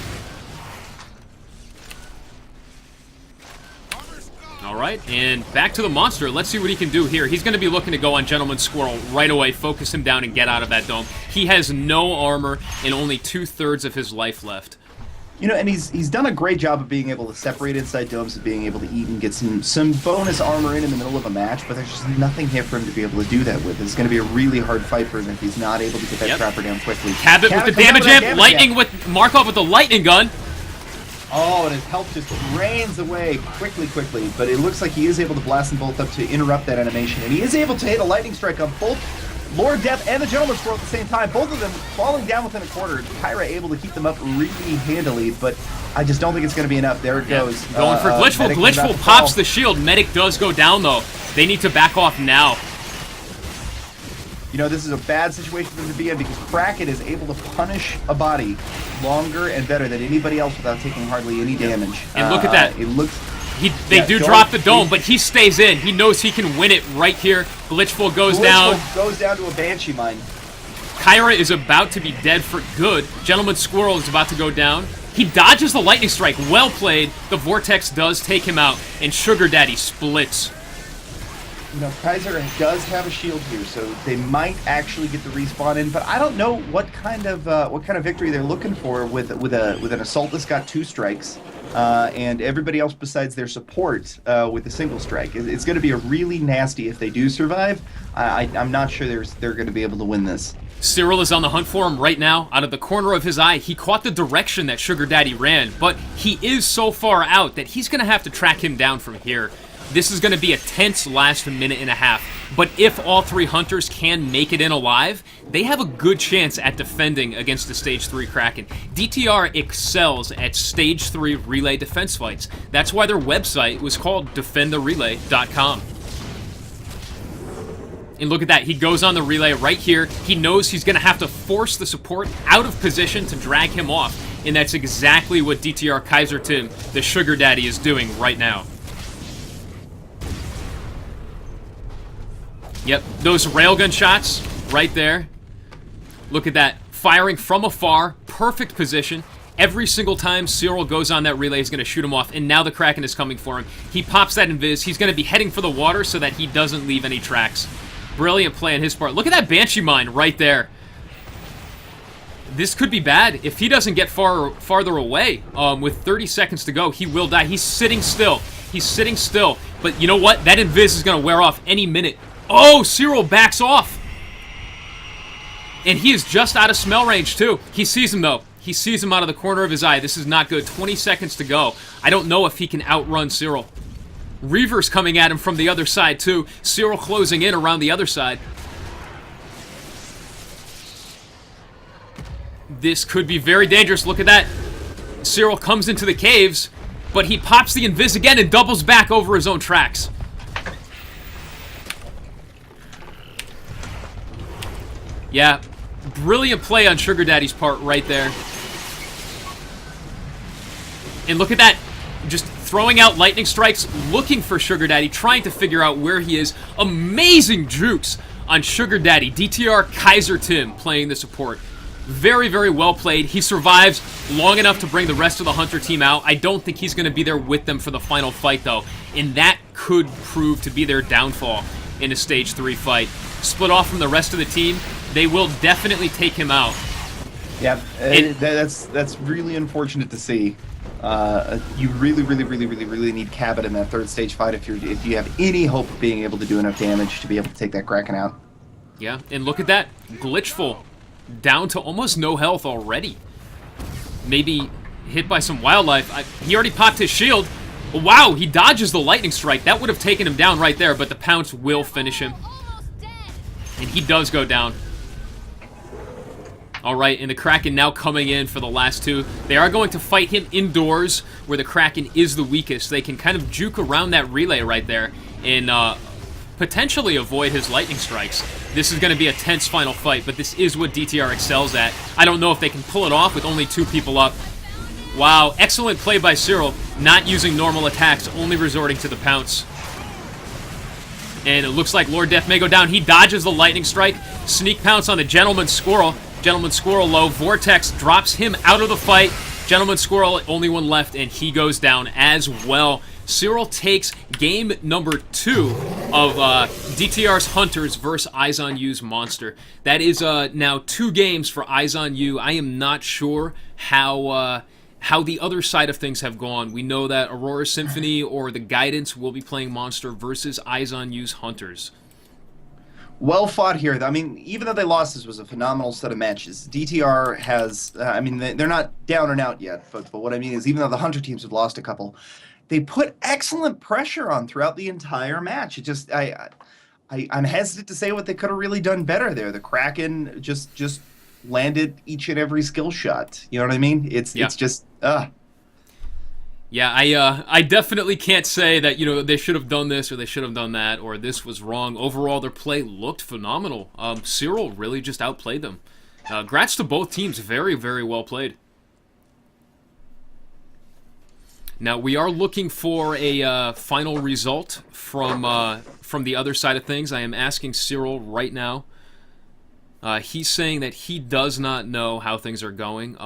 All right, and back to the monster. Let's see what he can do here. He's going to be looking to go on Gentleman Squirrel right away, focus him down, and get out of that dome. He has no armor and only 2/3 of his life left. You know, and he's done a great job of being able to separate inside domes and being able to eat and get some bonus armor in the middle of a match, but there's just nothing here for him to be able to do that with. It's going to be a really hard fight for him if he's not able to get that trapper down quickly. Cabot with the damage amp, lightning with Markov with the lightning gun. Oh, and his health just drains away quickly, but it looks like he is able to blast them both up to interrupt that animation, and he is able to hit a lightning strike on both Lord Death and the Gentleman Squirrel at the same time, both of them falling down within a quarter. Kyra able to keep them up really handily, but I just don't think it's going to be enough. There it goes. Going for Glitchful. Glitchful pops the shield. Medic does go down, though. They need to back off now. You know, this is a bad situation for them to be in because Kraken is able to punish a body longer and better than anybody else without taking hardly any damage. And look at that. It looks... They do drop the dome, but he stays in. He knows he can win it right here. Glitchful goes down. Goes down to a Banshee Mine. Kyra is about to be dead for good. Gentleman Squirrel is about to go down. He dodges the lightning strike. Well played. The Vortex does take him out, and Sugar Daddy splits. You know, Kaiser does have a shield here, so they might actually get the respawn in. But I don't know what kind of victory they're looking for with an assault that's got 2 strikes, and everybody else besides their support with a single strike. It's going to be a really nasty if they do survive. I'm not sure they're going to be able to win this. Cyril is on the hunt for him right now. Out of the corner of his eye, he caught the direction that Sugar Daddy ran, but he is so far out that he's going to have to track him down from here. This is going to be a tense last minute and a half, but if all 3 hunters can make it in alive, they have a good chance at defending against the Stage 3 Kraken. DTR excels at Stage 3 relay defense fights. That's why their website was called defendtherelay.com. And look at that, he goes on the relay right here. He knows he's going to have to force the support out of position to drag him off, and that's exactly what DTR Kaiser Tim, the Sugar Daddy, is doing right now. Yep, those railgun shots right there. Look at that. Firing from afar, perfect position. Every single time Cyril goes on that relay, he's going to shoot him off, and now the Kraken is coming for him. He pops that invis. He's going to be heading for the water so that he doesn't leave any tracks. Brilliant play on his part. Look at that Banshee Mine right there. This could be bad. If he doesn't get farther away, with 30 seconds to go, he will die. He's sitting still. He's sitting still. But you know what? That invis is going to wear off any minute. Oh, Cyril backs off. And he is just out of smell range, too. He sees him, though. He sees him out of the corner of his eye. This is not good. 20 seconds to go. I don't know if he can outrun Cyril. Reaver's coming at him from the other side, too. Cyril closing in around the other side. This could be very dangerous. Look at that. Cyril comes into the caves, but he pops the invis again and doubles back over his own tracks. Yeah, brilliant play on Sugar Daddy's part right there. And look at that. Just throwing out lightning strikes, looking for Sugar Daddy, trying to figure out where he is. Amazing jukes on Sugar Daddy. DTR Kaiser Tim playing the support. Very, very well played. He survives long enough to bring the rest of the Hunter team out. I don't think he's going to be there with them for the final fight, though. And that could prove to be their downfall in a Stage 3 fight. Split off from the rest of the team, they will definitely take him out. Yeah, that's really unfortunate to see. You really need Cabot in that third stage fight if you have any hope of being able to do enough damage to be able to take that Kraken out. Yeah, and look at that. Glitchful. Down to almost no health already. Maybe hit by some wildlife. He already popped his shield. Wow, he dodges the lightning strike. That would have taken him down right there, but the pounce will finish him. And he does go down. Alright, and the Kraken now coming in for the last two. They are going to fight him indoors, where the Kraken is the weakest. They can kind of juke around that relay right there and potentially avoid his lightning strikes. This is going to be a tense final fight, but this is what DTR excels at. I don't know if they can pull it off with only 2 people up. Wow, excellent play by Cyril, not using normal attacks, only resorting to the pounce. And it looks like Lord Death may go down. He dodges the lightning strike. Sneak pounce on the Gentleman Squirrel. Gentleman Squirrel low. Vortex drops him out of the fight. Gentleman Squirrel, only one left, and he goes down as well. Cyril takes game number 2 of DTR's Hunters versus Eyes on You's Monster. That is now 2 games for Eyes on You. I am not sure how the other side of things have gone. We know that Aurora Symphony or the Guidance will be playing Monster versus Eyes on You's Hunters. Well fought here. I mean, even though they lost, this was a phenomenal set of matches. DTR has, I mean, they're not down and out yet, but what I mean is even though the Hunter teams have lost a couple, they put excellent pressure on throughout the entire match. It just, I'm hesitant to say what they could have really done better there. The Kraken just landed each and every skill shot. You know what I mean? It's just, Yeah, I definitely can't say that, they should have done this or they should have done that or this was wrong. Overall, their play looked phenomenal. Cyril really just outplayed them. Grats to both teams. Very, very well played. Now, we are looking for a final result from the other side of things. I am asking Cyril right now. He's saying that he does not know how things are going.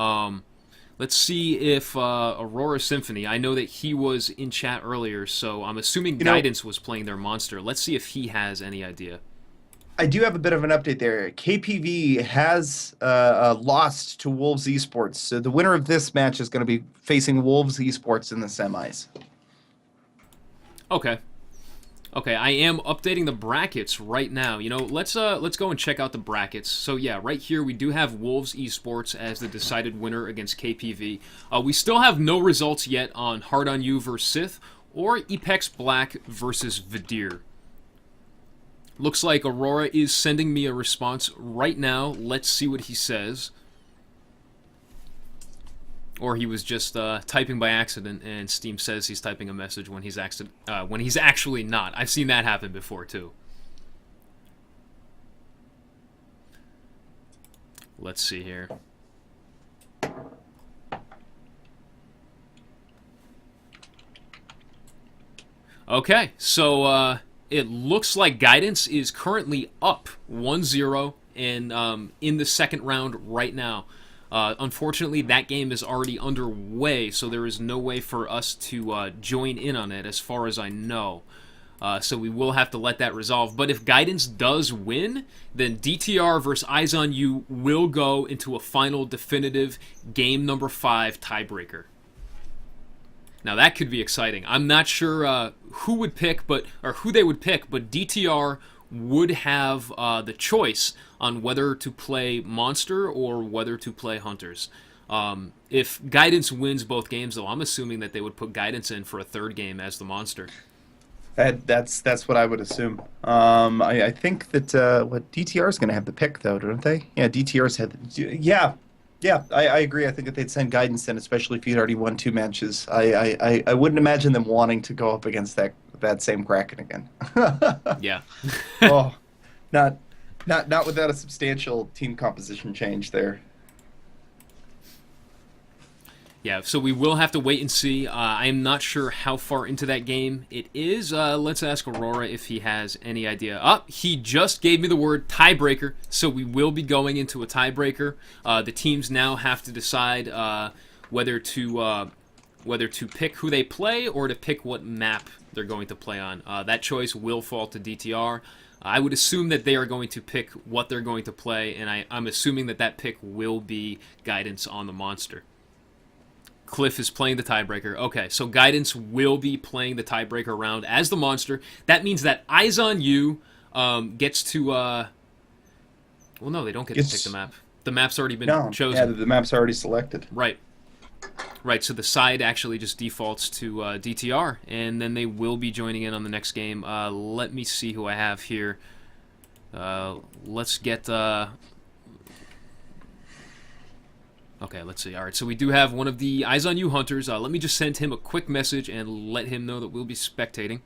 Let's see if Aurora Symphony, I know that he was in chat earlier, so I'm assuming Guidance was playing their Monster. Let's see if he has any idea. I do have a bit of an update there. KPV has lost to Wolves Esports. So the winner of this match is going to be facing Wolves Esports in the semis. Okay. Okay, I am updating the brackets right now. Let's go and check out the brackets. So yeah, right here we do have Wolves Esports as the decided winner against KPV. We still have no results yet on Hard on You versus Sith or Epex Black versus Vidir. Looks like Aurora is sending me a response right now. Let's see what he says. Or he was just typing by accident, and Steam says he's typing a message when he's actually not. I've seen that happen before, too. Let's see here. Okay, so it looks like Guidance is currently up 1-0 and in the second round right now. Unfortunately, that game is already underway, so there is no way for us to join in on it, as far as I know. So we will have to let that resolve. But if Guidance does win, then DTR versus Eyes on You will go into a final definitive game number 5 tiebreaker. Now that could be exciting. I'm not sure who they would pick, but DTR would have the choice on whether to play Monster or whether to play Hunters. If Guidance wins both games, though, I'm assuming that they would put Guidance in for a third game as the Monster. That's what I would assume. I think that DTR is going to have the pick, though, don't they? Yeah, DTR's had. Yeah, I agree. I think that they'd send Guidance in, especially if you'd already won 2 matches. I wouldn't imagine them wanting to go up against that same Kraken again. Yeah. Oh, not without a substantial team composition change there. Yeah, so we will have to wait and see. I am not sure how far into that game it is. Let's ask Aurora if he has any idea. He just gave me the word tiebreaker, so we will be going into a tiebreaker. The teams now have to decide whether to whether to pick who they play or to pick what map they're going to play on. That choice will fall to DTR. I would assume that they are going to pick what they're going to play, and I'm assuming that that pick will be Guidance on the Monster. Cliff is playing the tiebreaker. Okay, so Guidance will be playing the tiebreaker round as the Monster. That means that Eyes on You gets to... well, no, they don't get to pick the map. The map's already been chosen. Yeah, the map's already selected. Right. Right, so the side actually just defaults to DTR, and then they will be joining in on the next game. Let me see who I have here. Let's get... Okay, let's see. All right, so we do have one of the Eyes on You hunters. Let me just send him a quick message and let him know that we'll be spectating.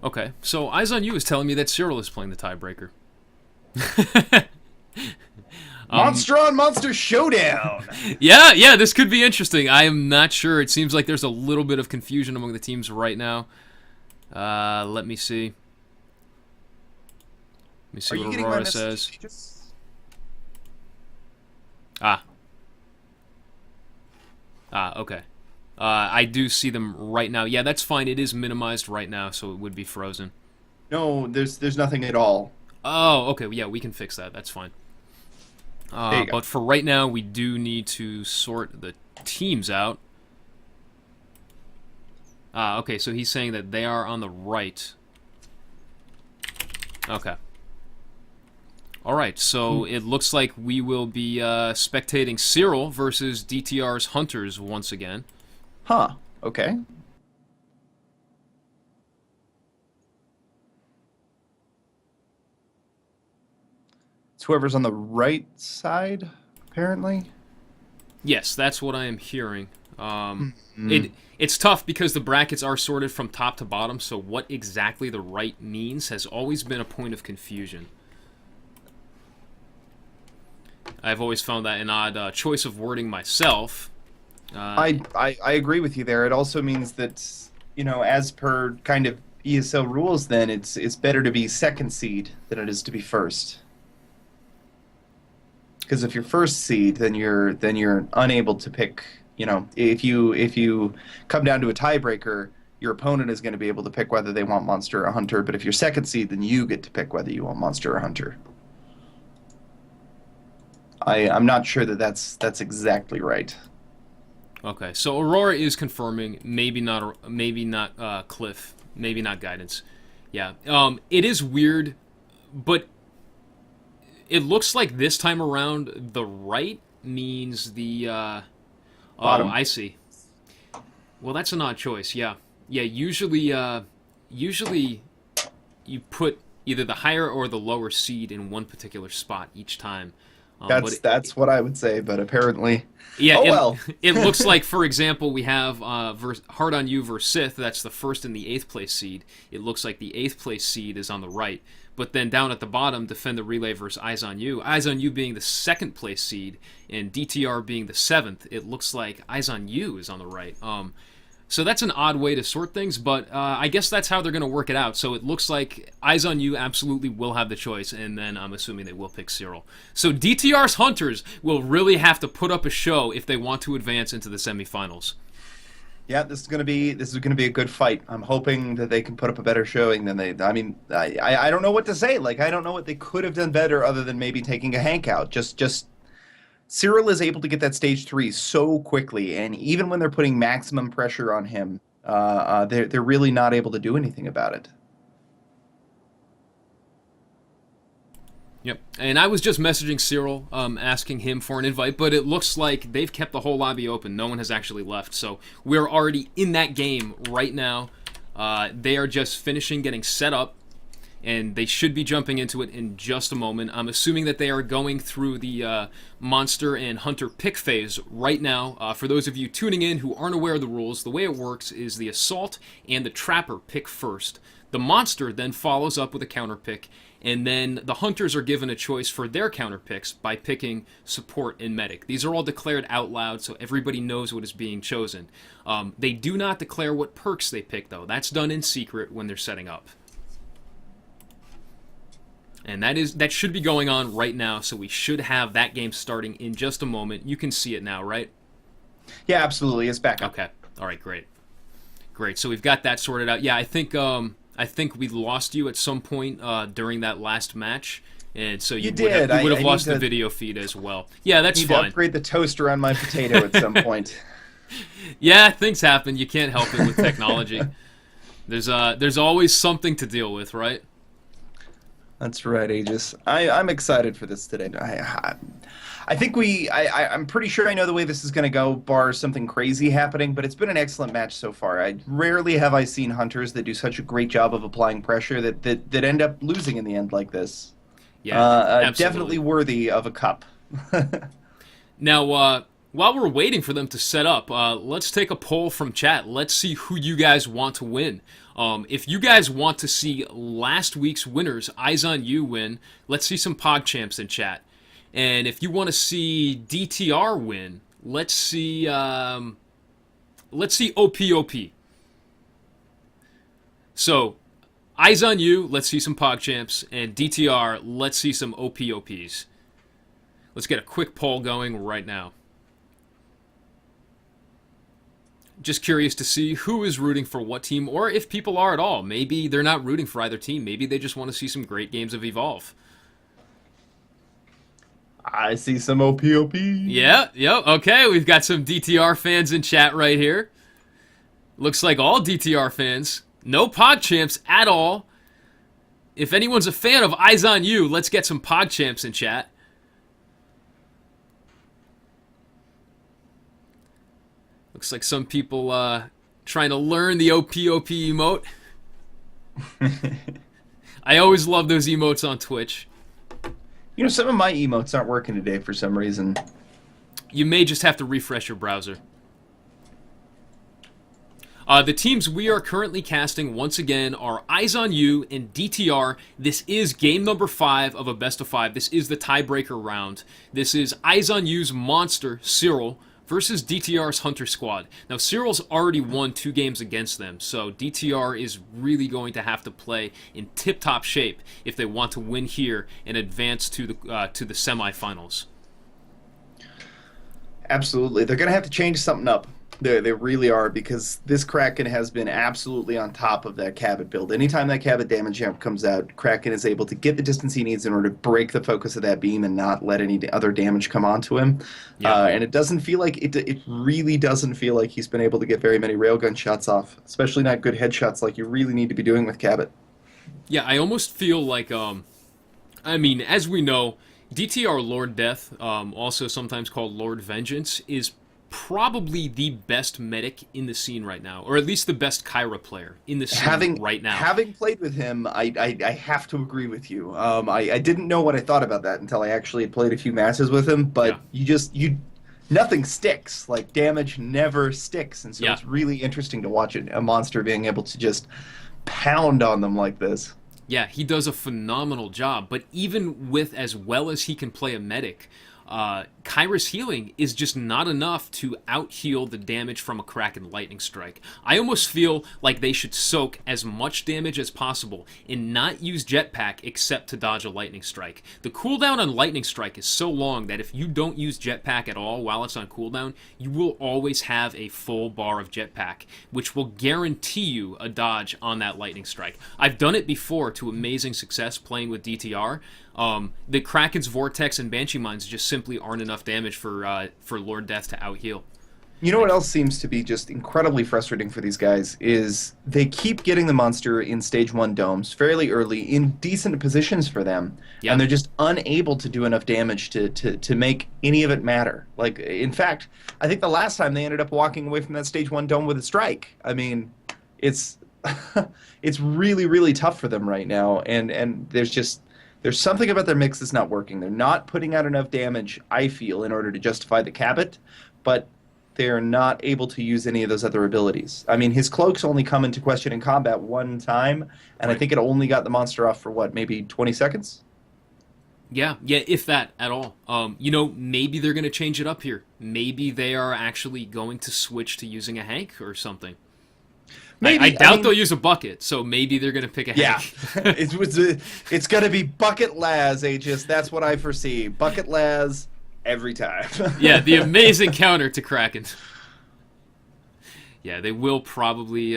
Okay, so Eyes on You is telling me that Cyril is playing the tiebreaker. Monster on Monster Showdown! Yeah, this could be interesting. I am not sure. It seems like there's a little bit of confusion among the teams right now. Let me see. Let me see what Aurora says. Okay. I do see them right now. Yeah, that's fine. It is minimized right now, so it would be frozen. No, there's nothing at all. Oh, okay. Yeah, we can fix that. That's fine. But for right now, we do need to sort the teams out. Okay, so he's saying that they are on the right. Okay. Alright, so it looks like we will be spectating Cyril versus DTR's Hunters once again. Huh, okay. It's whoever's on the right side, apparently. Yes, that's what I am hearing. It's tough because the brackets are sorted from top to bottom, so what exactly the right means has always been a point of confusion. I've always found that an odd choice of wording myself. I agree with you there. It also means that, you know, as per kind of ESL rules, then it's better to be second seed than it is to be first. Because if you're first seed, then you're unable to pick. You know, if you come down to a tiebreaker, your opponent is going to be able to pick whether they want Monster or Hunter. But if you're second seed, then you get to pick whether you want Monster or Hunter. I'm not sure that that's exactly right. Okay, so Aurora is confirming, maybe not Cliff, maybe not Guidance. Yeah, it is weird, but it looks like this time around the right means the bottom. Oh, I see. Well, that's an odd choice. Yeah, usually you put either the higher or the lower seed in one particular spot each time. That's what I would say, but apparently... Yeah, oh, well. It looks like, for example, we have Hard on You versus Sith. That's the first and the 8th place seed. It looks like the 8th place seed is on the right. But then down at the bottom, Defend the Relay versus Eyes on You. Eyes on You being the 2nd place seed and DTR being the 7th. It looks like Eyes on You is on the right. So that's an odd way to sort things, but I guess that's how they're going to work it out. So it looks like Eyes on You absolutely will have the choice, and then I'm assuming they will pick Cyril. So DTR's Hunters will really have to put up a show if they want to advance into the semifinals. Yeah, this is going to be a good fight. I'm hoping that they can put up a better showing than they. I mean, I don't know what to say. Like, I don't know what they could have done better other than maybe taking a Hank out. Just. Cyril is able to get that stage 3 so quickly, and even when they're putting maximum pressure on him, they're really not able to do anything about it. Yep, and I was just messaging Cyril, asking him for an invite, but it looks like they've kept the whole lobby open. No one has actually left, so we're already in that game right now. They are just finishing getting set up, and they should be jumping into it in just a moment. I'm assuming that they are going through the Monster and Hunter pick phase right now. For those of you tuning in who aren't aware of the rules, the way it works is the Assault and the Trapper pick first. The Monster then follows up with a counter pick, and then the hunters are given a choice for their counter picks by picking support and medic. These are all declared out loud, so everybody knows what is being chosen. They do not declare what perks they pick, though. That's done in secret when they're setting up. And that should be going on right now, so we should have that game starting in just a moment. You can see it now, right? Yeah, absolutely. It's back up. Okay. All right, great. Great. So we've got that sorted out. Yeah, I think we lost you at some point during that last match, and so you would have lost the video feed as well. Yeah, that's fine. To upgrade the toaster on my potato at some point. Yeah, things happen. You can't help it with technology. There's always something to deal with, right? That's right, Aegis. I'm excited for this today. I think I'm pretty sure I know the way this is going to go, bar something crazy happening, but it's been an excellent match so far. Rarely have I seen hunters that do such a great job of applying pressure that end up losing in the end like this. Yeah, definitely worthy of a cup. Now, while we're waiting for them to set up, let's take a poll from chat. Let's see who you guys want to win. If you guys want to see last week's winners, Eyes on You, win, let's see some PogChamps in chat. And if you want to see DTR win, let's see OPOP. So, Eyes on You, let's see some PogChamps, and DTR, let's see some OPOPs. Let's get a quick poll going right now. Just curious to see who is rooting for what team, or if people are at all. Maybe they're not rooting for either team. Maybe they just want to see some great games of Evolve. I see some OPOP. Yeah, okay. We've got some DTR fans in chat right here. Looks like all DTR fans. No PogChamps at all. If anyone's a fan of Eyes on You, let's get some PogChamps in chat. Looks like some people trying to learn the OPOP emote. I always love those emotes on Twitch. You know, some of my emotes aren't working today for some reason. You may just have to refresh your browser. The teams we are currently casting, once again, are Eyes on You and DTR. This is game number 5 of a best of 5. This is the tiebreaker round. This is Eyes on You's monster, Cyril, versus DTR's Hunter Squad. Now, Cyril's already won 2 games against them, so DTR is really going to have to play in tip-top shape if they want to win here and advance to the semifinals. Absolutely. They're going to have to change something up. They really are, because this Kraken has been absolutely on top of that Cabot build. Anytime that Cabot damage amp comes out, Kraken is able to get the distance he needs in order to break the focus of that beam and not let any other damage come onto him. Yeah. And it doesn't feel like it really doesn't feel like he's been able to get very many railgun shots off, especially not good headshots like you really need to be doing with Cabot. Yeah, I almost feel like, I mean, as we know, DTR Lord Death, also sometimes called Lord Vengeance, is probably the best medic in the scene right now, or at least the best Kyra player in the scene right now. Having played with him, I have to agree with you. I didn't know what I thought about that until I actually had played a few matches with him, but yeah. Nothing sticks. Like, damage never sticks, and so it's really interesting to watch a monster being able to just pound on them like this. Yeah, he does a phenomenal job, but even with as well as he can play a medic, Kyra's healing is just not enough to out-heal the damage from a Kraken Lightning Strike. I almost feel like they should soak as much damage as possible and not use Jetpack except to dodge a Lightning Strike. The cooldown on Lightning Strike is so long that if you don't use Jetpack at all while it's on cooldown, you will always have a full bar of Jetpack, which will guarantee you a dodge on that Lightning Strike. I've done it before to amazing success playing with DTR. The Kraken's Vortex and Banshee Mines just simply aren't enough damage for Lord Death to out-heal. You know what else seems to be just incredibly frustrating for these guys is they keep getting the monster in stage 1 domes fairly early in decent positions for them, and they're just unable to do enough damage to make any of it matter. Like, in fact, I think the last time they ended up walking away from that stage 1 dome with a strike. I mean, it's it's really, really tough for them right now, and there's something about their mix that's not working. They're not putting out enough damage, I feel, in order to justify the Cabot, but they're not able to use any of those other abilities. I mean, his cloaks only come into question in combat one time, and I think it only got the monster off for what, maybe 20 seconds? Yeah, if that at all. Maybe they're going to change it up here. Maybe they are actually going to switch to using a Hank or something. Maybe, I doubt they'll use a bucket, so maybe they're going to pick a Hank. Yeah, it's going to be Bucket Laz, Aegis. That's what I foresee. Bucket Laz every time. Yeah, the amazing counter to Kraken. Yeah, they will probably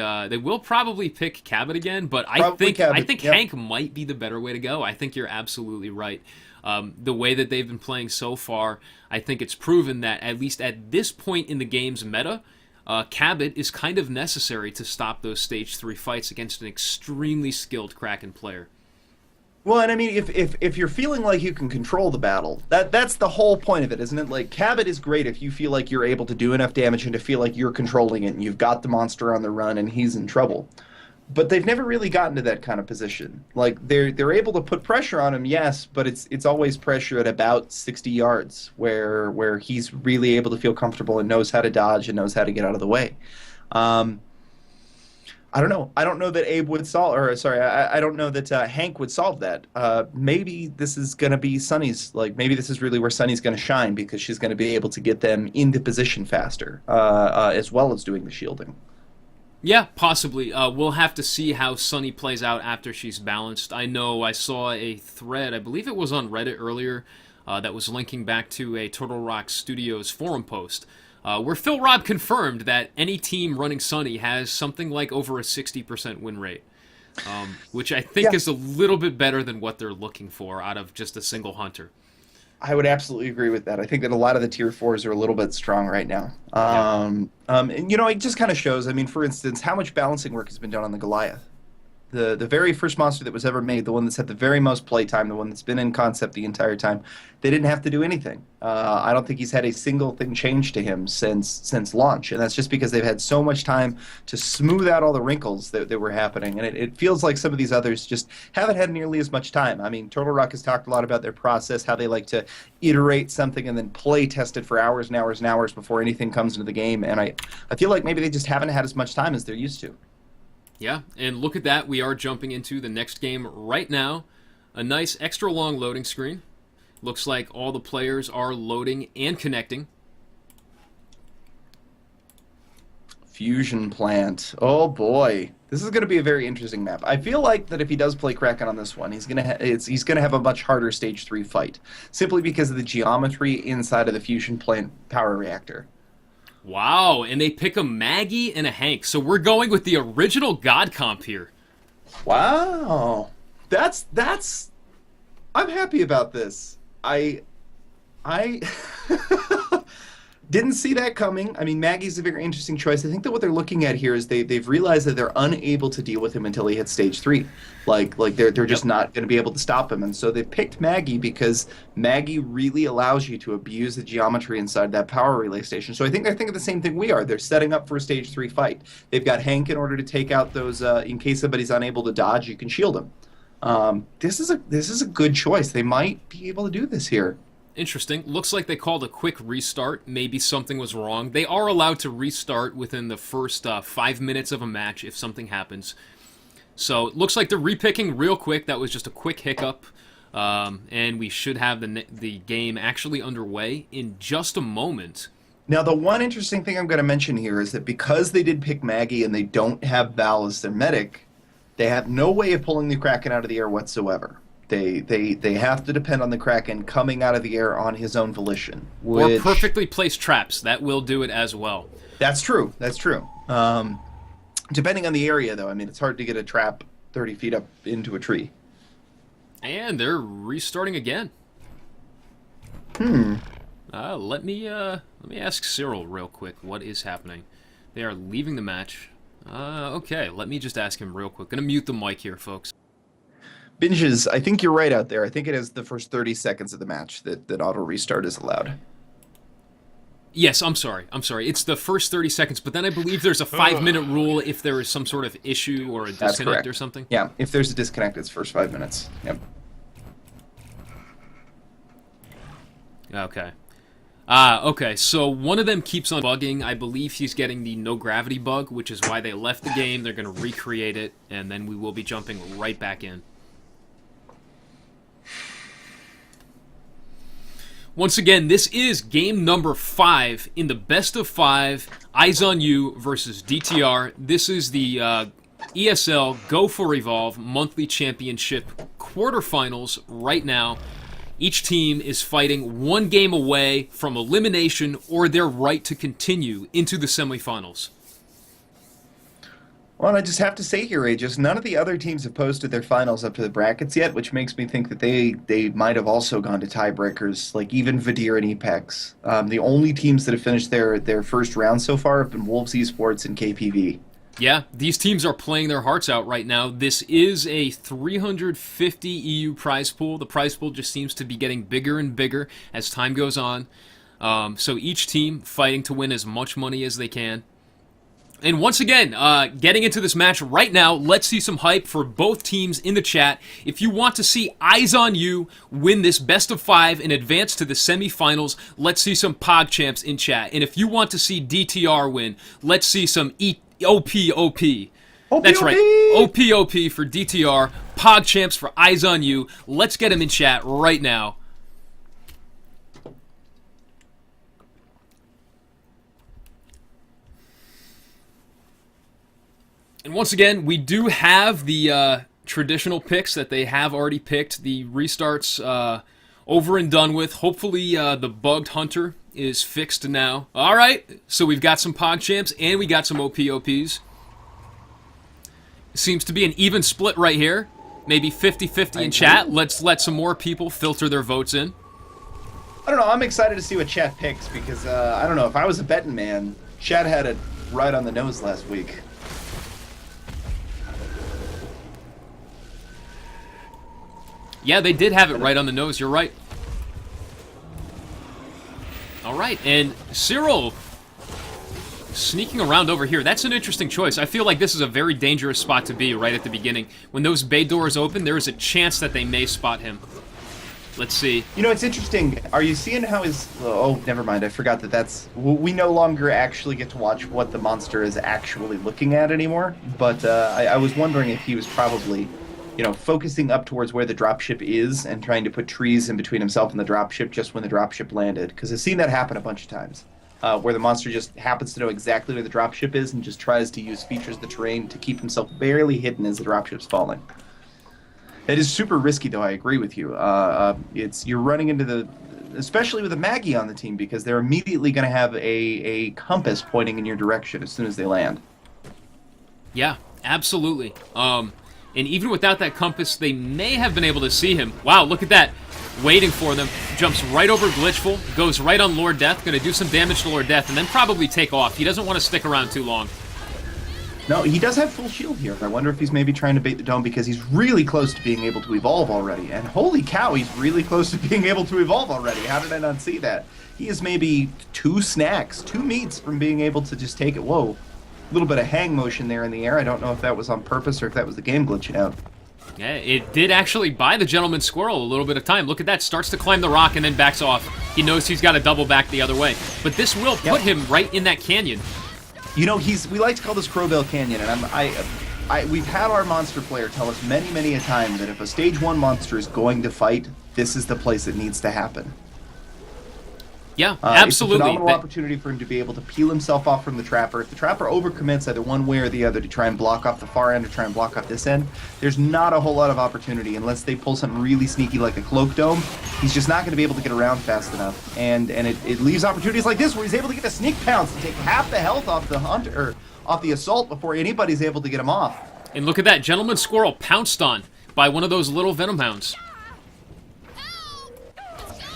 pick Cabot again, but I think Hank might be the better way to go. I think you're absolutely right. The way that they've been playing so far, I think it's proven that at least at this point in the game's meta, Cabot is kind of necessary to stop those stage 3 fights against an extremely skilled Kraken player. Well, and I mean, if you're feeling like you can control the battle, that's the whole point of it, isn't it? Like, Cabot is great if you feel like you're able to do enough damage and to feel like you're controlling it and you've got the monster on the run and he's in trouble. But they've never really gotten to that kind of position. Like, they're able to put pressure on him, yes, but it's always pressure at about 60 yards where he's really able to feel comfortable and knows how to dodge and knows how to get out of the way. I don't know. I don't know that Abe would solve, or sorry, I don't know that Hank would solve that. Maybe this is going to be Sunny's, like, maybe this is really where Sunny's going to shine because she's going to be able to get them into position faster, as well as doing the shielding. Yeah, possibly. We'll have to see how Sunny plays out after she's balanced. I know I saw a thread, I believe it was on Reddit earlier, that was linking back to a Turtle Rock Studios forum post, where Phil Robb confirmed that any team running Sunny has something like over a 60% win rate, which I think is a little bit better than what they're looking for out of just a single hunter. I would absolutely agree with that. I think that a lot of the tier 4s are a little bit strong right now. And, it just kind of shows, I mean, for instance, how much balancing work has been done on the Goliath. The very first monster that was ever made, the one that's had the very most playtime, the one that's been in concept the entire time, they didn't have to do anything. I don't think he's had a single thing changed to him since launch, and that's just because they've had so much time to smooth out all the wrinkles that were happening, and it feels like some of these others just haven't had nearly as much time. I mean, Turtle Rock has talked a lot about their process, how they like to iterate something and then play test it for hours and hours and hours before anything comes into the game, and I feel like maybe they just haven't had as much time as they're used to. Yeah, and look at that. We are jumping into the next game right now. A nice extra long loading screen. Looks like all the players are loading and connecting. Fusion Plant. Oh boy. This is going to be a very interesting map. I feel like that if he does play Kraken on this one, he's going to have a much harder stage 3 fight, simply because of the geometry inside of the Fusion Plant power reactor. Wow, and they pick a Maggie and a Hank. So we're going with the original God comp here. Wow. That's I'm happy about this. I didn't see that coming. I mean, Maggie's a very interesting choice. I think that what they're looking at here is they've realized that they're unable to deal with him until he hits stage 3. Like they're just not going to be able to stop him, and so they picked Maggie because Maggie really allows you to abuse the geometry inside that power relay station. So I think they're thinking the same thing we are. They're setting up for a stage 3 fight. They've got Hank in order to take out those in case somebody's unable to dodge. You can shield him. This is a good choice. They might be able to do this here. Interesting. Looks like they called a quick restart. Maybe something was wrong. They are allowed to restart within the first 5 minutes of a match if something happens. So it looks like they're repicking real quick. That was just a quick hiccup. And we should have the game actually underway in just a moment. Now, the one interesting thing I'm going to mention here is that because they did pick Maggie and they don't have Val as their medic, they have no way of pulling the Kraken out of the air whatsoever. They have to depend on the Kraken coming out of the air on his own volition. Or perfectly placed traps. That will do it as well. That's true. That's true. Depending on the area, though, I mean, it's hard to get a trap 30 feet up into a tree. And they're restarting again. Let me ask Cyril real quick what is happening. They are leaving the match. Okay, let me just ask him real quick. Gonna mute the mic here, folks. Binges, I think you're right out there. I think it is the first 30 seconds of the match that auto restart is allowed. Yes, I'm sorry. It's the first 30 seconds, but then I believe there's a 5-minute rule if there is some sort of issue or a disconnect or something. Yeah, if there's a disconnect, it's first 5 minutes. Yep. Okay. Okay, so one of them keeps on bugging. I believe he's getting the no gravity bug, which is why they left the game. They're going to recreate it, and then we will be jumping right back in. Once again, this is game number 5 in the best of 5, Eyes on You versus DTR. This is the ESL Go4Evolve monthly championship quarterfinals right now. Each team is fighting one game away from elimination or their right to continue into the semifinals. Well, I just have to say here, Aegis, none of the other teams have posted their finals up to the brackets yet, which makes me think that they might have also gone to tiebreakers, like even Vadir and Epex. The only teams that have finished their first round so far have been Wolves Esports and KPV. Yeah, these teams are playing their hearts out right now. This is a 350 EU prize pool. The prize pool just seems to be getting bigger and bigger as time goes on. So each team fighting to win as much money as they can. And once again, getting into this match right now, let's see some hype for both teams in the chat. If you want to see Eyes on You win this best of 5 and advance to the semifinals, let's see some PogChamps in chat. And if you want to see DTR win, let's see some OP. That's right. OP for DTR. PogChamps for Eyes on You. Let's get him in chat right now. And once again, we do have the traditional picks that they have already picked. The restarts over and done with. Hopefully the bugged hunter is fixed now. All right, so we've got some PogChamps and we got some OPs. Seems to be an even split right here. Maybe 50-50 in chat. Let's let some more people filter their votes in. I don't know. I'm excited to see what Chat picks because, I don't know, if I was a betting man, Chat had it right on the nose last week. Yeah, they did have it right on the nose. You're right. All right, and Cyril sneaking around over here. That's an interesting choice. I feel like this is a very dangerous spot to be right at the beginning. When those bay doors open, there is a chance that they may spot him. Let's see. You know, it's interesting. Are you seeing how his... Oh, never mind. I forgot that that's... We no longer actually get to watch what the monster is actually looking at anymore. But I was wondering if he was probably... you know, focusing up towards where the dropship is and trying to put trees in between himself and the dropship just when the dropship landed. Because I've seen that happen a bunch of times, where the monster just happens to know exactly where the dropship is and just tries to use features of the terrain to keep himself barely hidden as the dropship's falling. It is super risky, though, I agree with you. You're running into the... especially with a Maggie on the team, because they're immediately going to have a compass pointing in your direction as soon as they land. Yeah, absolutely. And even without that compass, they may have been able to see him. Wow, look at that. Waiting for them. Jumps right over Glitchful. Goes right on Lord Death. Going to do some damage to Lord Death and then probably take off. He doesn't want to stick around too long. No, he does have full shield here. I wonder if he's maybe trying to bait the dome because he's really close to being able to evolve already. And holy cow, he's really close to being able to evolve already. How did I not see that? He is maybe 2 snacks, 2 meats from being able to just take it. Whoa. A little bit of hang motion there in the air. I don't know if that was on purpose or if that was the game glitching out. Yeah, it did actually buy the Gentleman Squirrel a little bit of time. Look at that. Starts to climb the rock and then backs off. He knows he's got to double back the other way. But this will put him right in that canyon. You know, we like to call this Crowbell Canyon, and we've had our monster player tell us many a time that if a stage 1 monster is going to fight, this is the place it needs to happen. Yeah, absolutely. It's a phenomenal opportunity for him to be able to peel himself off from the Trapper. If the Trapper overcommits either one way or the other to try and block off the far end or try and block off this end, there's not a whole lot of opportunity unless they pull something really sneaky like a Cloak Dome. He's just not going to be able to get around fast enough. And it leaves opportunities like this where he's able to get a sneak pounce and take half the health off the hunter, or off the assault before anybody's able to get him off. And look at that. Gentleman Squirrel pounced on by one of those little Venom Hounds.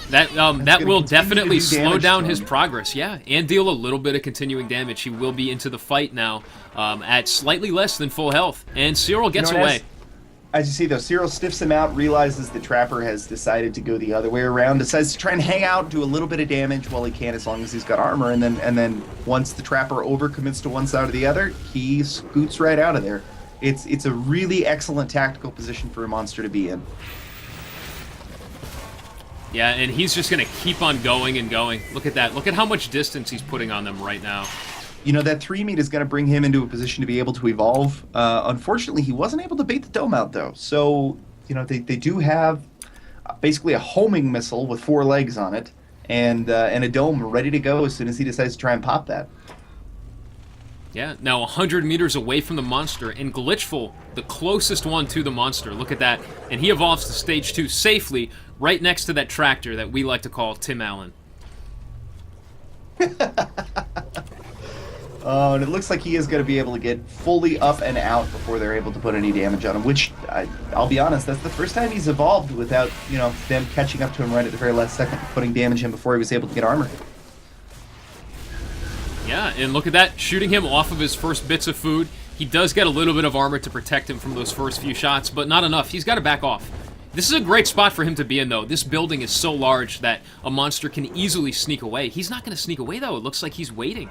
That will definitely slow down his progress, yeah, and deal a little bit of continuing damage. He will be into the fight now at slightly less than full health, and Cyril gets away. As you see, though, Cyril stiffs him out, realizes the Trapper has decided to go the other way around, decides to try and hang out, do a little bit of damage while he can, as long as he's got armor, and then once the Trapper overcommits to one side or the other, he scoots right out of there. It's a really excellent tactical position for a monster to be in. Yeah, and he's just going to keep on going and going. Look at that. Look at how much distance he's putting on them right now. You know, that 3 meat is going to bring him into a position to be able to evolve. Unfortunately, he wasn't able to bait the dome out, though. So, you know, they do have basically a homing missile with 4 legs on it and a dome ready to go as soon as he decides to try and pop that. Yeah, now 100 meters away from the monster, and Glitchful, the closest one to the monster. Look at that. And he evolves to stage 2 safely, right next to that tractor that we like to call Tim Allen. Oh, and it looks like he is going to be able to get fully up and out before they're able to put any damage on him, which, I'll be honest, that's the first time he's evolved without, you know, them catching up to him right at the very last second, putting damage in before he was able to get armor. Yeah, and look at that, shooting him off of his first bits of food. He does get a little bit of armor to protect him from those first few shots, but not enough. He's got to back off. This is a great spot for him to be in, though. This building is so large that a monster can easily sneak away. He's not going to sneak away, though. It looks like he's waiting.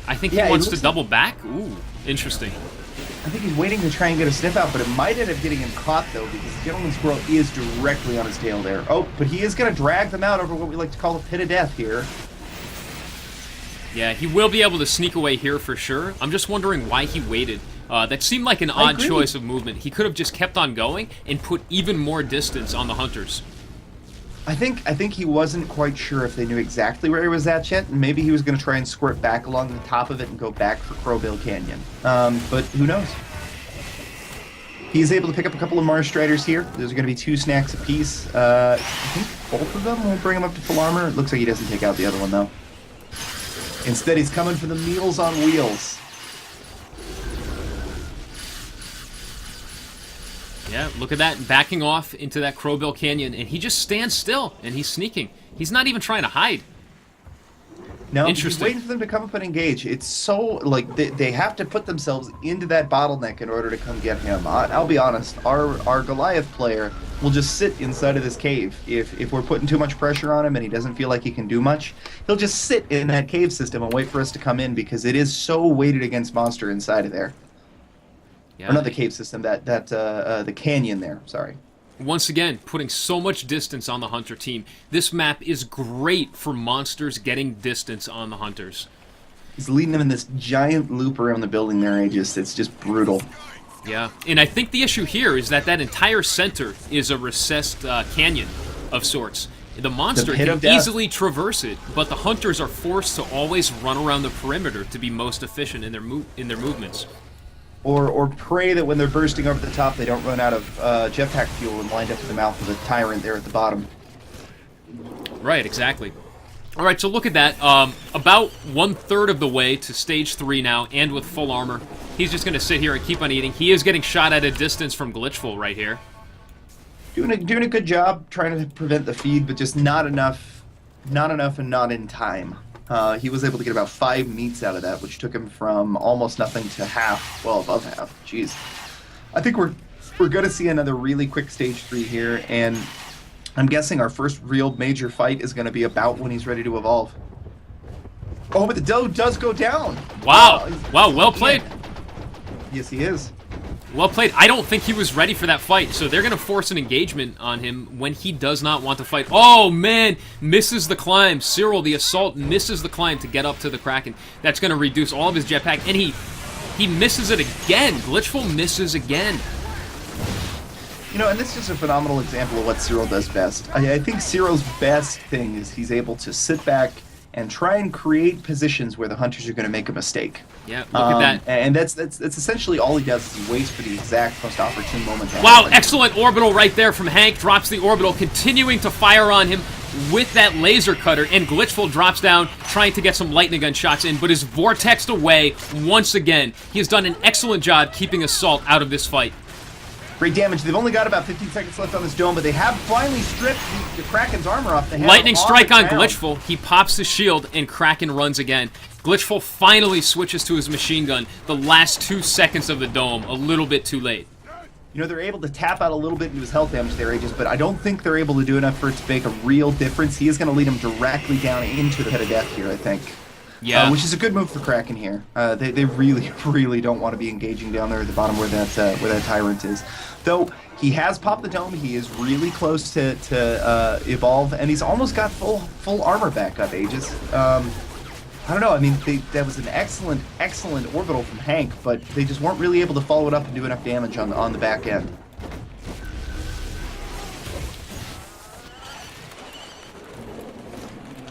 I think he wants to double back. Ooh, interesting. I think he's waiting to try and get a sniff out, but it might end up getting him caught, though, because the Gentleman Squirrel is directly on his tail there. Oh, but he is going to drag them out over what we like to call a pit of death here. Yeah, he will be able to sneak away here for sure. I'm just wondering why he waited. That seemed like an odd choice of movement. He could have just kept on going and put even more distance on the hunters. I think he wasn't quite sure if they knew exactly where he was at yet, and maybe he was going to try and squirt back along the top of it and go back for Crowbill Canyon. But who knows? He's able to pick up a couple of Mars Striders here. There's going to be 2 snacks apiece. I think both of them will bring him up to full armor. It looks like he doesn't take out the other one, though. Instead, he's coming for the meals on wheels. Yeah, look at that, backing off into that Crowbill Canyon, and he just stands still, and he's sneaking. He's not even trying to hide. No, he's waiting for them to come up and engage. It's so, like, they have to put themselves into that bottleneck in order to come get him. I'll be honest, our Goliath player will just sit inside of this cave. If we're putting too much pressure on him and he doesn't feel like he can do much, he'll just sit in that cave system and wait for us to come in because it is so weighted against monster inside of there. Yeah. Or not the cave system, the canyon there, sorry. Once again, putting so much distance on the hunter team. This map is great for monsters getting distance on the hunters. He's leading them in this giant loop around the building there, and it's just brutal. Yeah, and I think the issue here is that entire center is a recessed canyon of sorts. The monster can easily traverse it, but the hunters are forced to always run around the perimeter to be most efficient in their movements. Or pray that when they're bursting over the top, they don't run out of jetpack fuel and wind up in the mouth of the tyrant there at the bottom. Right, exactly. All right, so look at that. About 1/3 of the way to stage 3 now, and with full armor. He's just going to sit here and keep on eating. He is getting shot at a distance from Glitchful right here. Doing a good job trying to prevent the feed, but just not enough and not in time. He was able to get about 5 meats out of that, which took him from almost nothing to half, well, above half. Jeez. I think we're going to see another really quick stage 3 here, and I'm guessing our first real major fight is going to be about when he's ready to evolve. Oh, but the doe does go down. Wow. Wow, well played. Yes, he is. Well played. I don't think he was ready for that fight, so they're going to force an engagement on him when he does not want to fight. Oh, man! Misses the climb. Cyril, the assault, misses the climb to get up to the Kraken. That's going to reduce all of his jetpack, and he misses it again. Glitchful misses again. You know, and this is a phenomenal example of what Cyril does best. I think Cyril's best thing is he's able to sit back and try and create positions where the hunters are going to make a mistake. Yeah, look at that. And that's essentially all he does is he waits for the exact most opportune moment. Wow, excellent orbital right there from Hank. Drops the orbital, continuing to fire on him with that laser cutter, and Glitchful drops down, trying to get some lightning gun shots in, but is vortexed away once again. He has done an excellent job keeping Assault out of this fight. Great damage. They've only got about 15 seconds left on this dome, but they have finally stripped the Kraken's armor off. Lightning strike on Glitchful. He pops his shield, and Kraken runs again. Glitchful finally switches to his machine gun. The last 2 seconds of the dome, a little bit too late. You know, they're able to tap out a little bit into his health damage there, Aegis, but I don't think they're able to do enough for it to make a real difference. He is going to lead him directly down into the pit of death here, I think. Yeah. Which is a good move for Kraken here. They really, really don't want to be engaging down there at the bottom where that Tyrant is. Though he has popped the dome, he is really close to evolve, and he's almost got full armor back up, Aegis. I don't know. I mean, that was an excellent orbital from Hank, but they just weren't really able to follow it up and do enough damage on the back end.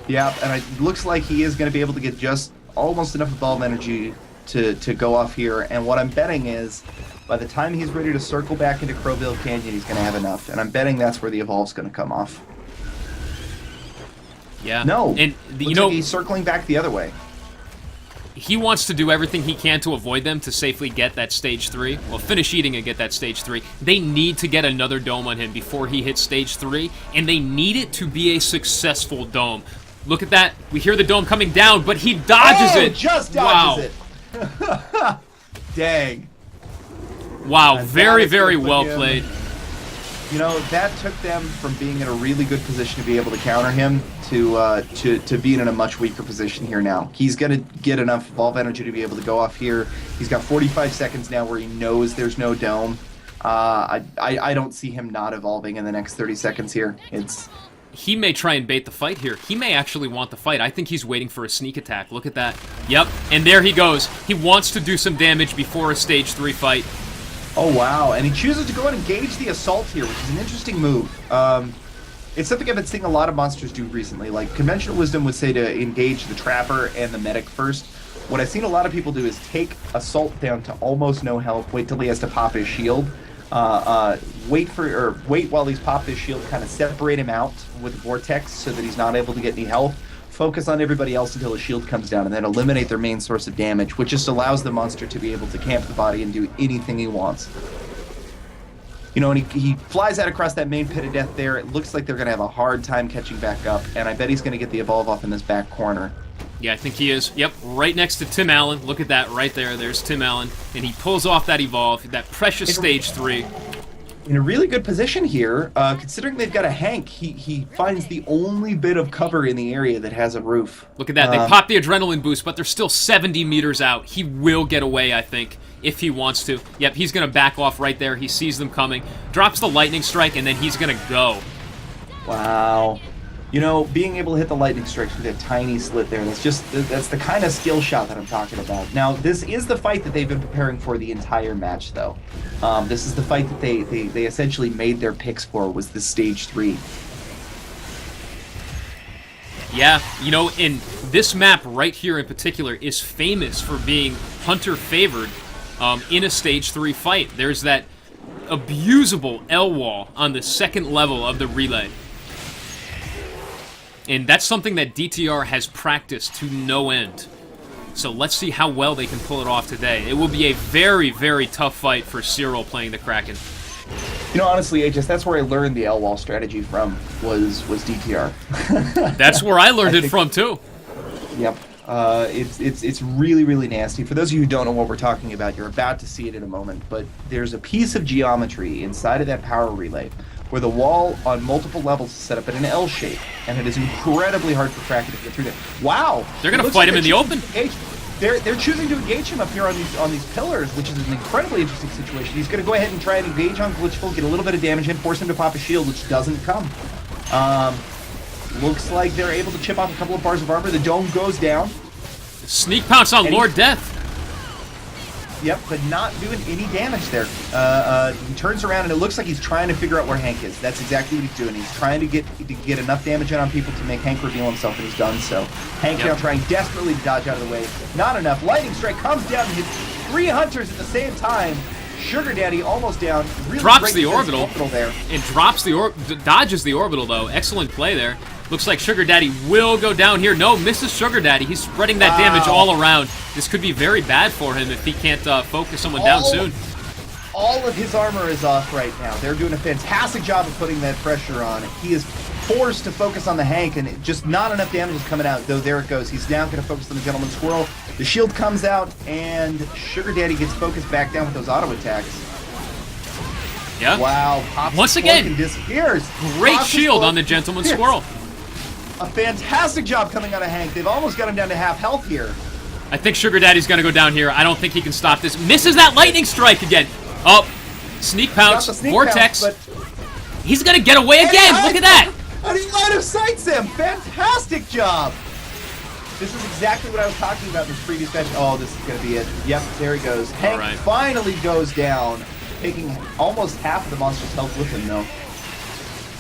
Yeah, and it looks like he is going to be able to get just almost enough evolve energy to go off here. And what I'm betting is, by the time he's ready to circle back into Crowville Canyon, he's going to have enough. And I'm betting that's where the evolve's going to come off. Yeah. No. And looks like he's circling back the other way. He wants to do everything he can to avoid them to safely get that stage 3. Well, finish eating and get that stage 3. They need to get another dome on him before he hits stage 3, and they need it to be a successful dome. Look at that. We hear the dome coming down, but he dodges it. Just dodges it. Dang. Wow, And very, that is very gonna put well him- played. You know, that took them from being in a really good position to be able to counter him to being in a much weaker position here now. He's going to get enough evolve energy to be able to go off here. He's got 45 seconds now where he knows there's no dome. I don't see him not evolving in the next 30 seconds here. He may try and bait the fight here. He may actually want the fight. I think he's waiting for a sneak attack. Look at that. Yep, and there he goes. He wants to do some damage before a stage 3 fight. Oh, wow. And he chooses to go and engage the assault here, which is an interesting move. It's something I've been seeing a lot of monsters do recently. Like, conventional wisdom would say to engage the trapper and the medic first. What I've seen a lot of people do is take assault down to almost no health, wait till he has to pop his shield. Wait while he's popped his shield, kind of separate him out with the vortex so that he's not able to get any health. Focus on everybody else until the shield comes down, and then eliminate their main source of damage, which just allows the monster to be able to camp the body and do anything he wants. You know, and he flies out across that main pit of death there. It looks like they're going to have a hard time catching back up, and I bet he's going to get the evolve off in this back corner. Yeah, I think he is. Yep, right next to Tim Allen. Look at that right there. There's Tim Allen. And he pulls off that evolve, that precious stage 3. In a really good position here, considering they've got a Hank, he finds the only bit of cover in the area that has a roof. Look at that. They pop the adrenaline boost, but they're still 70 meters out. He will get away, I think, if he wants to. Yep, he's going to back off right there. He sees them coming, drops the lightning strike, and then he's going to go. Wow. You know, being able to hit the lightning strikes with a tiny slit there, that's the kind of skill shot that I'm talking about. Now, this is the fight that they've been preparing for the entire match, though. This is the fight that they essentially made their picks for, was the stage 3. Yeah, you know, and this map right here in particular is famous for being Hunter favored in a stage 3 fight. There's that abusable L wall on the second level of the relay. And that's something that DTR has practiced to no end. So let's see how well they can pull it off today. It will be a very, very tough fight for Cyril playing the Kraken. You know, honestly, Aegis, that's where I learned the L wall strategy from, was DTR. That's where I learned it from, too. Yep. It's really, really nasty. For those of you who don't know what we're talking about, you're about to see it in a moment, but there's a piece of geometry inside of that power relay where the wall on multiple levels is set up in an L shape, and it is incredibly hard for Kraken to get through there. Wow! They're going to fight him in the open. They're choosing to engage him up here on these pillars, which is an incredibly interesting situation. He's going to go ahead and try and engage on Glitchful, get a little bit of damage in, force him to pop a shield, which doesn't come. Looks like they're able to chip off a couple of bars of armor. The dome goes down. Sneak pounce on Lord Death. Yep, but not doing any damage there. He turns around and it looks like he's trying to figure out where Hank is. That's exactly what he's doing. He's trying to get enough damage in on people to make Hank reveal himself, and he's done so. Hank now trying desperately to dodge out of the way. Not enough. Lightning strike comes down and hits 3 hunters at the same time. Sugar Daddy almost down. Really drops the orbital there. It drops the dodges the orbital though. Excellent play there. Looks like Sugar Daddy will go down here. No, misses Sugar Daddy. He's spreading that damage all around. This could be very bad for him if he can't focus someone down soon. All of his armor is off right now. They're doing a fantastic job of putting that pressure on. He is forced to focus on the Hank, and just not enough damage is coming out, though there it goes. He's now going to focus on the Gentleman Squirrel. The shield comes out, and Sugar Daddy gets focused back down with those auto attacks. Yeah. Wow. Pops once again, and disappears. Great shield on the Gentleman Squirrel. A fantastic job coming out of Hank. They've almost got him down to half health here. I think Sugar Daddy's going to go down here. I don't think he can stop this. Misses that lightning strike again. Oh, sneak pounce, vortex. He's going to get away again. Look at that. And he line of sights him. Fantastic job. This is exactly what I was talking about in this previous match. Oh, this is going to be it. Yep, there he goes. Hank finally goes down, taking almost half of the monster's health with him, though.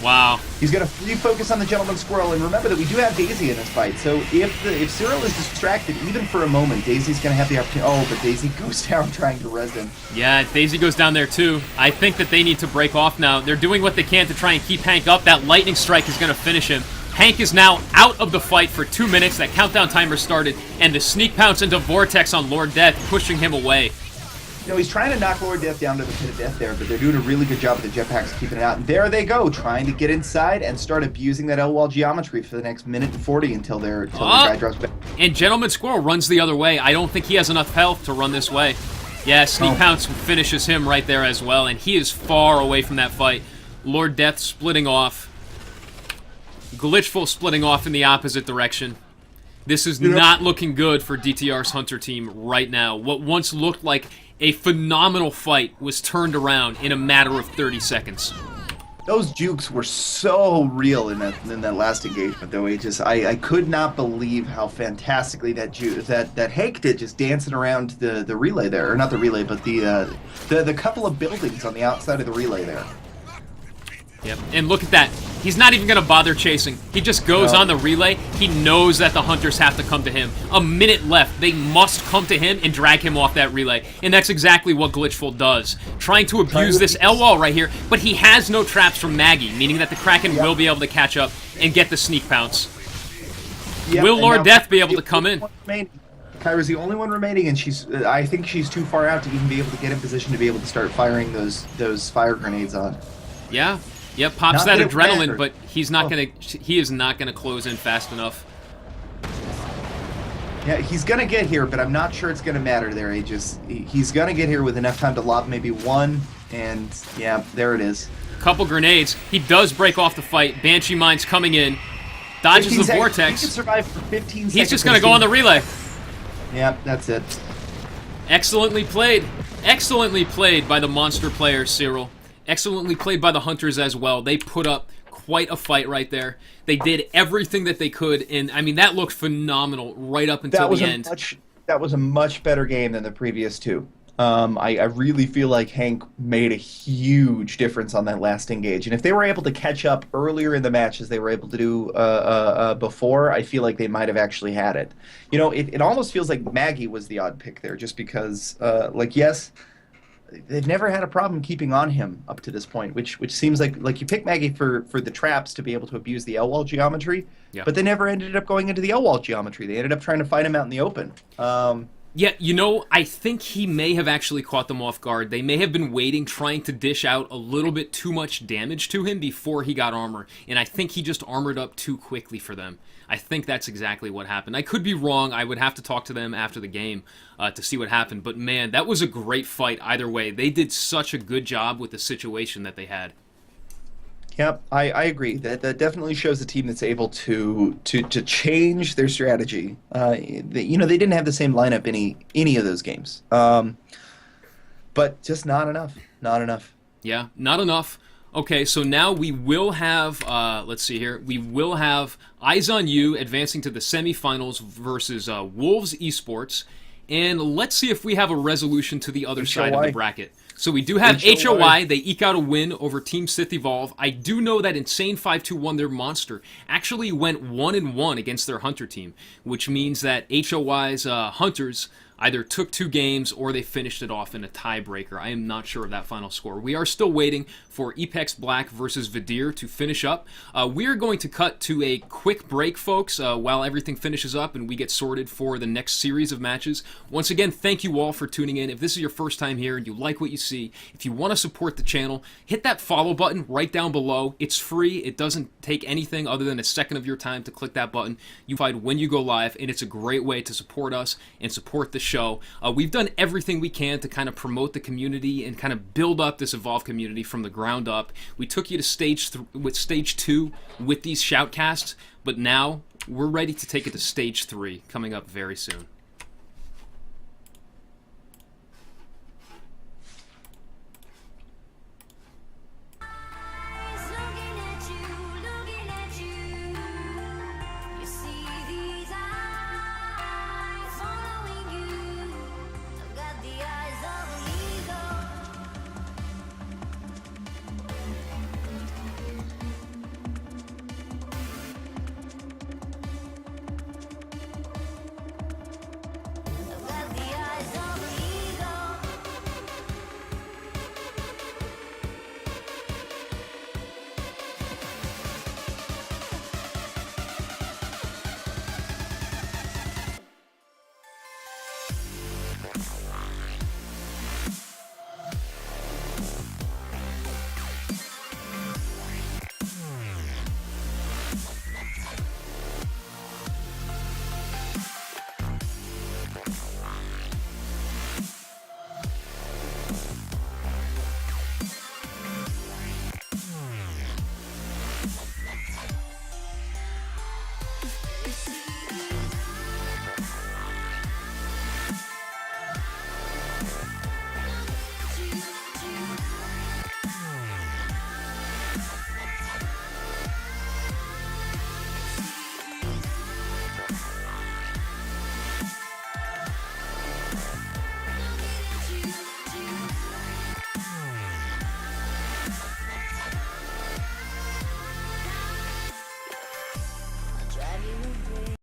Wow. He's going to refocus on the Gentleman Squirrel, and remember that we do have Daisy in this fight, so if Cyril is distracted even for a moment, Daisy's going to have the opportunity. Oh, but Daisy goes down trying to res him. Yeah, Daisy goes down there too. I think that they need to break off now. They're doing what they can to try and keep Hank up. That lightning strike is going to finish him. Hank is now out of the fight for 2 minutes. That countdown timer started, and the sneak pounce into Vortex on Lord Death, pushing him away. You know, he's trying to knock Lord Death down to the pit of death there, but they're doing a really good job with the jetpacks keeping it out. And there they go, trying to get inside and start abusing that L-wall geometry for the next minute and 40 until their guy drops back. And Gentleman Squirrel runs the other way. I don't think he has enough health to run this way. Yeah, Sneak Pounce finishes him right there as well, and he is far away from that fight. Lord Death splitting off. Glitchful splitting off in the opposite direction. This is not looking good for DTR's Hunter team right now. What once looked like a phenomenal fight was turned around in a matter of 30 seconds. Those jukes were so real in that last engagement, though. I could not believe how fantastically that Hank did, just dancing around the relay there, or not the relay, but the couple of buildings on the outside of the relay there. Yep, and look at that. He's not even going to bother chasing. He just goes on the relay. He knows that the hunters have to come to him. A minute left. They must come to him and drag him off that relay. And that's exactly what Glitchful does. Trying to abuse this L-wall right here, but he has no traps from Maggie, meaning that the Kraken will be able to catch up and get the sneak pounce. Yep, will Lord Death be able to come in? Kyra's the only one remaining, and I think she's too far out to even be able to get in position to be able to start firing those fire grenades on. Yeah. Yep, pops that adrenaline, but he's not he is not gonna close in fast enough. Yeah, he's gonna get here, but I'm not sure it's gonna matter there. He's gonna get here with enough time to lob maybe one, and yeah, there it is. Couple grenades. He does break off the fight. Banshee Mine's coming in. Dodges the vortex. He can survive for 15 seconds. He's just gonna go on the relay. Yeah, that's it. Excellently played. Excellently played by the monster players, Cyril. Excellently played by the Hunters as well. They put up quite a fight right there. They did everything that they could, and I mean, that looked phenomenal right up until the end. That was a much better game than the previous two. I really feel like Hank made a huge difference on that last engage. And if they were able to catch up earlier in the match as they were able to do before, I feel like they might have actually had it. You know, it almost feels like Maggie was the odd pick there, just because, yes, they've never had a problem keeping on him up to this point, which seems like you pick Maggie for the traps to be able to abuse the L-wall geometry, but they never ended up going into the L-wall geometry. They ended up trying to fight him out in the open. Yeah, you know, I think he may have actually caught them off guard. They may have been waiting, trying to dish out a little bit too much damage to him before he got armor, and I think he just armored up too quickly for them. I think that's exactly what happened. I could be wrong. I would have to talk to them after the game to see what happened. But man, that was a great fight either way. They did such a good job with the situation that they had. Yep, I agree. That definitely shows a team that's able to change their strategy. They didn't have the same lineup any of those games, but just not enough. Not enough. Yeah, not enough. Okay, so now we will have, let's see here, we will have Eyes on You advancing to the semifinals versus Wolves Esports, and let's see if we have a resolution to the other side of the bracket. So we do have HOI. They eke out a win over Team Sith Evolve. I do know that Insane 521, their monster, actually went 1-1 against their Hunter team, which means that HOI's Hunters either took 2 games or they finished it off in a tiebreaker. I am not sure of that final score. We are still waiting for Epex Black versus Vidir to finish up. We are going to cut to a quick break, folks, while everything finishes up and we get sorted for the next series of matches. Once again, thank you all for tuning in. If this is your first time here and you like what you see, if you want to support the channel, hit that follow button right down below. It's free. It doesn't take anything other than a second of your time to click that button. You find when you go live, and it's a great way to support us and support the show. We've done everything we can to kind of promote the community and kind of build up this Evolve community from the ground up. We took you to stage 2 with these Shoutcasts, but now we're ready to take it to stage 3, coming up very soon.